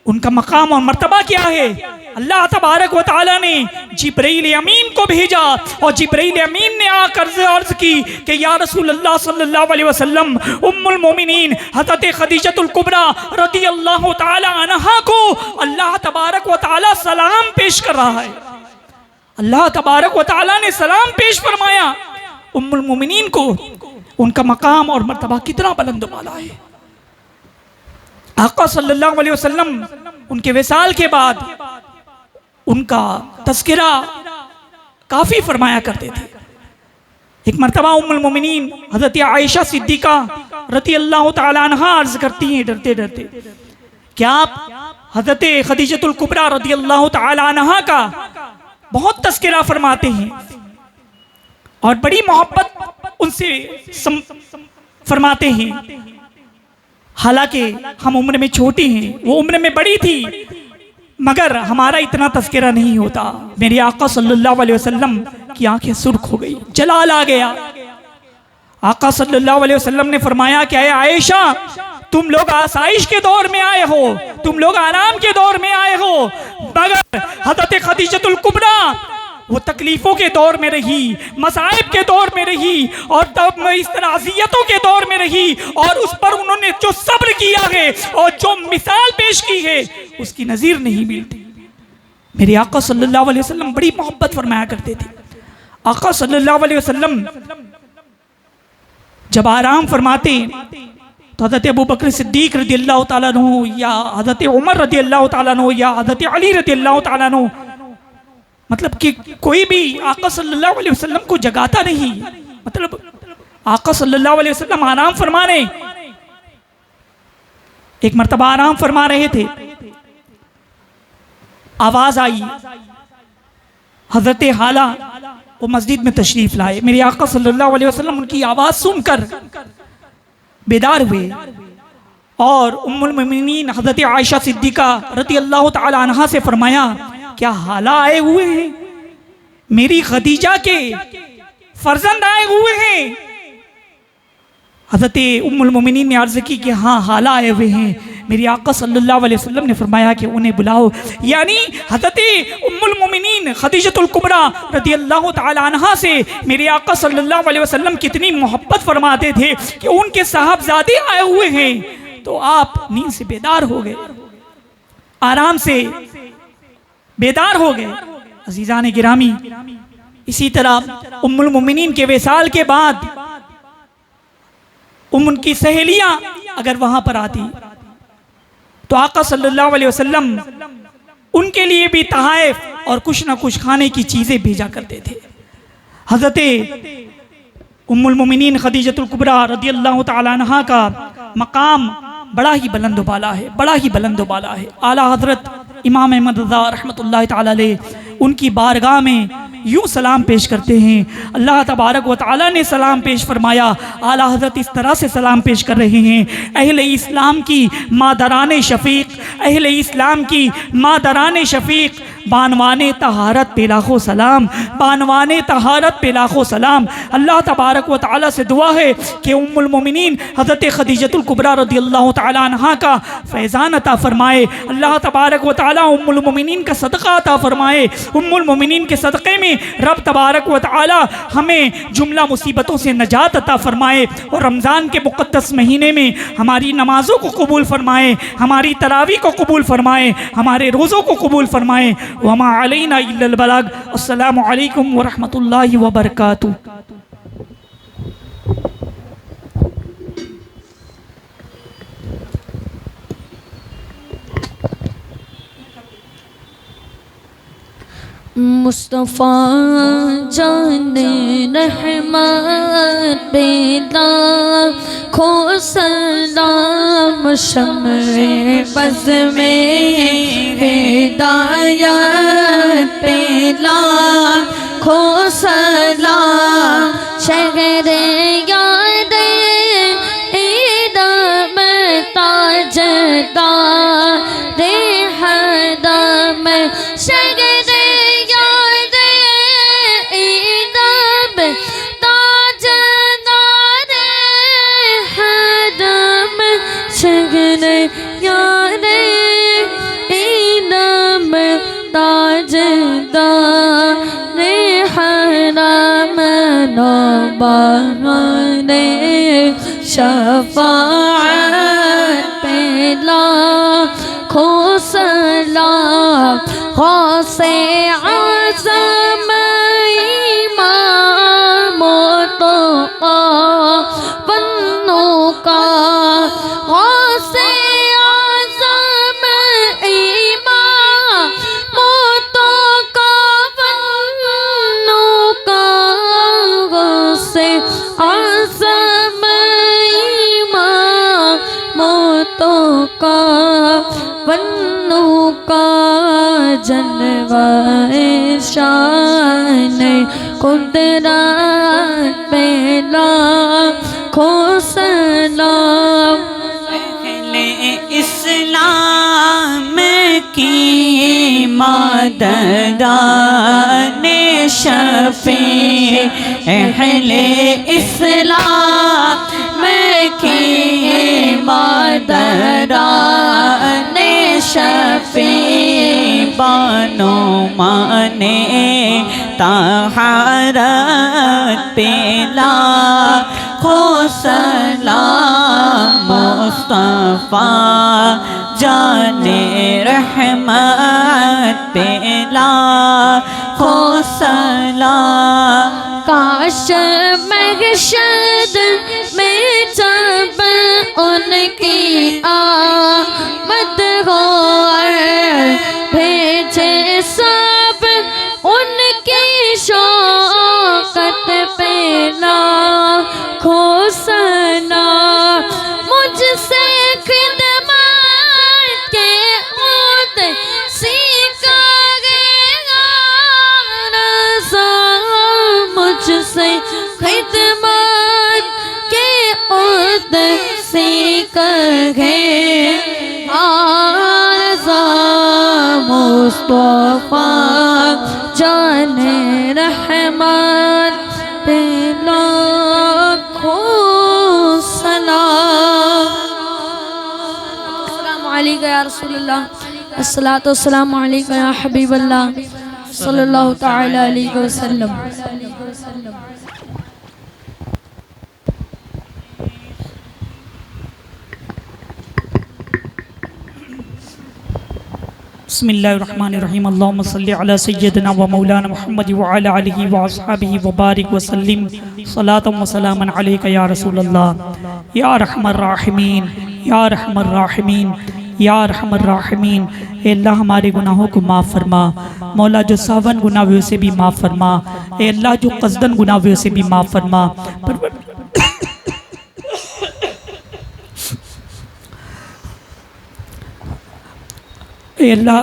उनका मकाम और मर्तबा क्या है? अल्लाह तबारक व तआला ने जिब्रील अमीन को भेजा और जिब्रील अमीन ने आकर अर्ज की कि या रसूल अल्लाह सल्लल्लाहु अलैहि वसल्लम, उम्मुल मोमिनीन हज़रत खदीजतुल कुबरा रज़ी अल्लाह तआला अन्हा को अल्लाह तबारक व तआला सलाम पेश कर रहा है। अल्लाह तबारक व तआला ने सलाम पेश फरमाया उम्मुल मोमिनीन को। उनका मकाम और मर्तबा कितना बुलंद वाला है। आका सल्लल्लाहु अलैहि वसल्लम उनके विसाल के बाद उनका तज़किरा काफ़ी फरमाया करते थे। एक मरतबा उम्मुल मोमिनीन हज़रत आयशा सिद्दीक़ा रज़ी अल्लाह तआला अन्हा अर्ज़ करती हैं डरते डरते, क्या आप हज़रत खदीजतुल कुबरा रज़ी अल्लाह तआला अन्हा का बहुत तज़किरा फरमाते हैं और बड़ी मोहब्बत उनसे फरमाते हैं। हालांकि हम उम्र में छोटी हैं, वो उम्र में बड़ी थी, मगर हमारा इतना तज़किरा नहीं होता। मेरे आका सल्लल्लाहु अलैहि वसल्लम की आंखें सुर्ख हो गई, जलाल आ गया। आका सल्लल्लाहु अलैहि वसल्लम ने फरमाया कि आयशा, तुम लोग आसाइश के दौर में आए हो, तुम लोग आराम के दौर में आए हो, मगर हज़रत खदीजतुल कुबरा वो तकलीफ़ों के दौर में रही, मसाइब के दौर में रही और तब इस तरह अज़ियतों के दौर में रही, और उस पर उन्होंने जो सब्र किया है और जो मिसाल पेश की है उसकी नज़ीर नहीं मिलती। मेरे आका सल्लल्लाहु अलैहि वसल्लम बड़ी मोहब्बत फरमाया करते थे। आका सल्लल्लाहु अलैहि वसल्लम जब आराम फरमाते तो हज़रत अबू बकर सिद्दीक़ रज़ी अल्लाह तआला अन्हु या हज़रत उमर रज़ी अल्लाह तआला अन्हु या हज़रत अली रज़ी अल्लाह तआला अन्हु, मतलब कि कोई भी आका सल्लल्लाहु अलैहि वसल्लम को जगाता नहीं। मतलब आका सल्लल्लाहु अलैहि वसल्लम आराम फरमा रहे, एक मर्तबा आराम फरमा रहे थे, आवाज आई, हजरत हाला वो मस्जिद में तशरीफ लाए। मेरे आका सल्लल्लाहु अलैहि वसल्लम उनकी आवाज सुनकर बेदार हुए और उम्मुल मोमिनीन हजरत आयशा सिद्दीक़ा रज़ी अल्लाह तआला अन्हा से फरमाया, क्या हाला आए हुए हैं? मेरी खदीजा के फर्जंद आए हुए हैं? हज़रत उम्मुल मोमिनीन ने अर्ज़ की कि हाँ, हाला आए हुए हैं। मेरी आका सल्लल्लाहु अलैहि वसल्लम ने फरमाया कि उन्हें बुलाओ। यानी हज़रत उम्मुल मोमिनीन खदीजतुल कुबरा रज़ी अल्लाह तआला अन्हा से मेरे आका सल्लल्लाहु अलैहि वसल्लम कितनी मोहब्बत फरमाते थे कि उनके साहबजादे आए हुए हैं, तो आप नींद से बेदार हो गए, आराम से बेदार हो गए। अजीज़ान गिरामी, इसी तरह उम्मुल मोमिनीन के विसाल के बाद उनकी सहेलियां अगर वहां पर आती तो आका सल्लल्लाहु अलैहि वसल्लम उनके लिए भी तहाइफ और कुछ ना कुछ खाने की चीजें भेजा करते थे। हजरत उम्मुल मोमिनीन खदीजतुल कुबरा रज़ी अल्लाह तआला अन्हा का मकाम बड़ा ही बुलंद वाला है, बड़ा ही बुलंद वाला है। आला हजरत इमाम अहमद रज़ा रहमतुल्लाहि तआला अलैह उनकी बारगाह में यूँ सलाम पेश करते हैं। अल्लाह तबारक व तआला ने सलाम पेश फरमाया। आला हज़रत इस तरह से सलाम पेश कर रहे हैं, अहले इस्लाम की मादरान शफ़ीक, अहले इस्लाम की मादरान शफ़ीक, बानवाने तहारत पे लाखों सलाम, बानवाने तहारत पे लाखों सलाम। अल्लाह तबारक व तआला से दुआ है कि उम्मुल मोमिनीन हज़रत खदीजतुल कुबरा रज़ियल्लाहु तआला अन्हा का फैज़ान अता फ़रमाए। अल्लाह तबारक व तआला उम्मुल मोमिनीन का सदक़ा अता फ़रमाए। उम्मुल मोमिनीन के सदक़े में रब तबारक व तआला हमें जुमला मुसीबतों से नजात अता फ़रमाए और रमज़ान के मुक़द्दस महीने में हमारी नमाज़ों को कबूल फ़रमाए, हमारी तरावी को कबूल फ़रमाए, हमारे रोज़ों को कबूल फ़रमाए। वमा अलैना इल्लल बलाग। अस्सलामु अलैकुम व रहमतुल्लाहि व बरकातुहू। मुस्तफ़ा जाने रहमत पे लाखों सलाम, शम्ए बज़ में हिदायत पे लाखों सलाम, शहरे यादे ईदम ताजदारे हदम, शहरे बहाने शफ़ाअत पे लाखों सलाम, गौसे आज़म इमाम तो बन्नों का, गौसे आज़म इमाम तो बन्नों का, गौसे आज़म इमामतों का, बन्नों का, जलवा-ए शान कुदरत पे लाखों सलाम। अहले इस्लाम की माददाने शफ़ी, अहले इस्लाम की माददाने शफ़ी, बानो माने तहारत पे लाखों सलाम, मुस्तफ़ा जाने रहमत पे लाखों सलाम। काश महशर में जब उनकी आमद हो, भेजे सब उनकी शौकत पे लाखों सलाम, मुझसे खिदमत के खुद सीखेगा रज़ा, मुझसे खिदमत के खुद सीखेगा रज़ा, मुस्तफ़ा जाने रहमत पे लाखों सलाम। अस्सलामु अलैका या रसूलल्लाह, अस्सलातु वस्सलामु अलैका या हबीबल्लाह, सल्लल्लाहु तआला अलैहि वसल्लम। बिस्मिल्लाहिर्रहमानिर्रहीम। अल्लाहुम्मा सल्लि अला सय्यदिना व मौलाना मुहम्मद व अला आलिहि व अस्हाबिहि व बारिक व सल्लिम सलातम व सलामन अलैका या रसूलल्लाह। या रहमर राहिमीन, या रहमर राहिमीन, या रहमर राहिमीन। ए अल्लाह हमारे गुनाहों को माफ़ फरमा। मौला जो सावन गुनाह हुए उसे भी माफ़ फरमा। ए अल्लाह जो कसदन गुनाह हुए उसे भी माफ़ फरमा। ए अल्लाह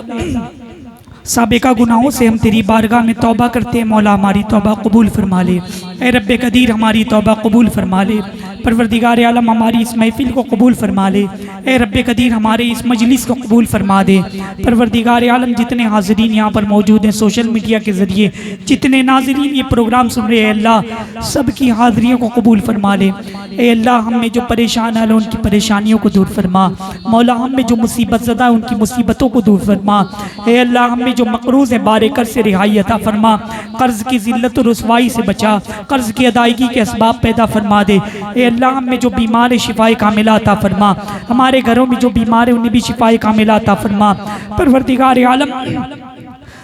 साबिका गुनाहों से हम तेरी बारगाह में तौबा करते हैं। मौला हमारी तौबा कबूल फरमा ले। ए रब्बे कदीर हमारी तौबा कबूल फरमा ले। परवरदिगार आलम हमारी इस महफिल को कबूल फरमा ले। ए रब्बे कदीर हमारे इस मजलिस को कबूल फरमा दे। परवरदिगार आलम जितने हाज़रीन यहाँ पर मौजूद हैं सोशल मीडिया के ज़रिए, जितने नाज़रीन ये प्रोग्राम सुन रहे हैं अल्लाह सब की हाज़रियों को कबूल फरमा ले। ए अल्लाह हम में जो परेशान है उनकी परेशानियों को दूर फरमा। मौला हम में जो मुसीबत ज़दा है उनकी मुसीबतों को दूर फरमा। ए अल्लाह हम में जो मकरूज़ है बारे कर्ज़ से रिहाई अता फरमा। कर्ज़ की ज़िल्लत और रुसवाई से बचा, कर्ज़ की अदायगी के असबाब पैदा फरमा दे। ए अल्लाह हम में जो बीमार है शिफाए कामिला अता फरमा। हमारे घरों में जो बीमार है उन्हें भी शिफाए कामिला अता फरमा। परवरदिगार आलम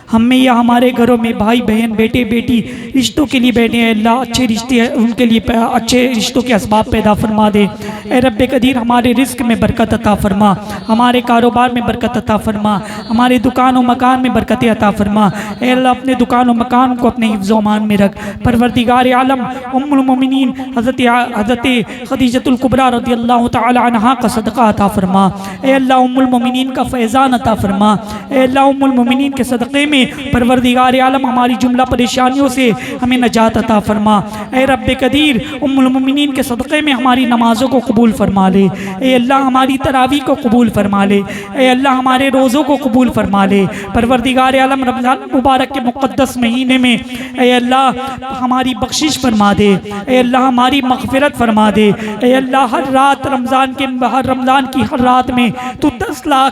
हम में या हमारे घरों में भाई बहन बेटे बेटी रिश्तों के लिए बैठे हैं अल्लाह अच्छे रिश्ते हैं उनके लिए अच्छे रिश्तों के असबाब पैदा फरमा दे। ए रब्बे कदीर हमारे रिस्क में बरकत अता फरमा, हमारे कारोबार में बरकत अता फरमा, हमारे दुकान और मकान में बरकतें अता फरमा। ए अल्लाह अपने दुकान और मकान को अपने हिफ्ज़ व अमान में रख। परवरदिगार आलम उम्मुल मोमिनीन हज़रत खदीजतुल कुबरा रज़ियल्लाहु तआला अन्हा का सदका अता फरमा। ए अल्लाह उम्मुल मोमिनीन का फैज़ान अता फरमा। ए अल्लाह उम्मुल मोमिनीन के सदक़े में परवरदिगार आलम हमारी जुमला परेशानियों से हमें नजात अता फरमा। ए रब्बे कदीर उम्मुल मोमिनीन के सदक़े में हमारी नमाज़ों को कबूल फरमा ले। ए अल्लाह हमारी तरावी को कबूल फरमा ले। ए अल्लाह हमारे रोज़ों को कबूल फरमा ले। परवरदिगार आलम रमज़ान मुबारक के मुक़द्दस महीने में ए अल्लाह हमारी बख्शिश फरमा दे। ए अल्लाह हमारी मग़फ़िरत फरमा दे। ए अल्लाह हर रात रमज़ान की हर रात में तू 10 लाख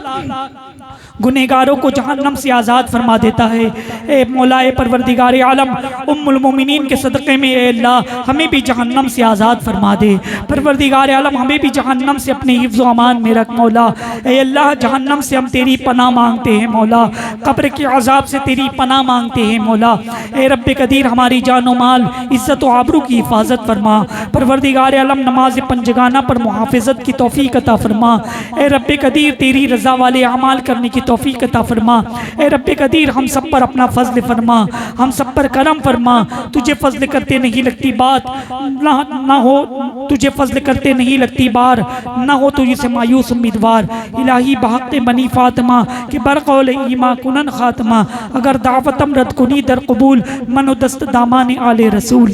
गुनहगारों को जहन्नम से आज़ाद फरमा देता है। ए मौलाए परवरदिगार आलम उम्मुल मोमिनीन के सदक़े में ए अल्लाह हमें भी जहन्नम से आज़ाद फरमा दे। परवरदिगार आलम हमें भी जहन्नम से अपने हिफ्ज़ व अमान में रख। मौला ए अल्लाह जहन्नम से हम तेरी पनाह मांगते हैं। मौला कब्र के अज़ाब से तेरी पनाह मांगते हैं। मौला ए रब्बे कदीर हमारी जान व माल इज़्ज़त व आबरू की हिफाजत फरमा। परवरदिगार आलम नमाज पंजगाना पर मुहाफ़िज़त की तौफ़ीक़ अता फरमा। ए रब्बे कदीर तेरी रज़ा वाले अमाल करने की तौफीक अता फरमा। ए रब्बे कदीर हम सब पर अपना फजल फरमा, हम सब पर करम फरमा। तुझे फजल करते नहीं लगती बात ना हो, तुझे फजल करते नहीं लगती बार, ना हो तुझे से मायूस उम्मीदवार। इलाही बहक़ बनी फातिमा कि बरक़ौल ईमा कुनन खातमा, अगर दावतम रद कुनी दर कबूल मनो दस्त दामान आले रसूल।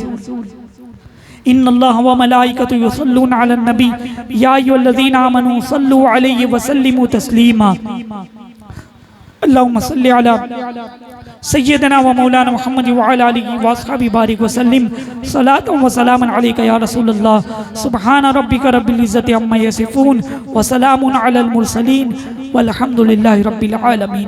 इन्नल्लाह व मलाइकतु युसल्लूना अलन नबी या अय्युहल्लज़ीना आमनू सल्लू अलैहि व सल्लिमू तस्लीमा। अल्लाहुम्मा सल्लि अला सय्यदना व मौलाना मुहम्मद व अला आलिहि व अस्हाबिहि बारिक व सल्लिम सलातन व सलामन अलैका या रसूलल्लाह। सुब्हान रब्बिका रब्बिल इज़्ज़ति अम्मा यसिफून व सलामुन अलल मुरसलीन वल्हम्दुलिल्लाहि रब्बिल आलमीन।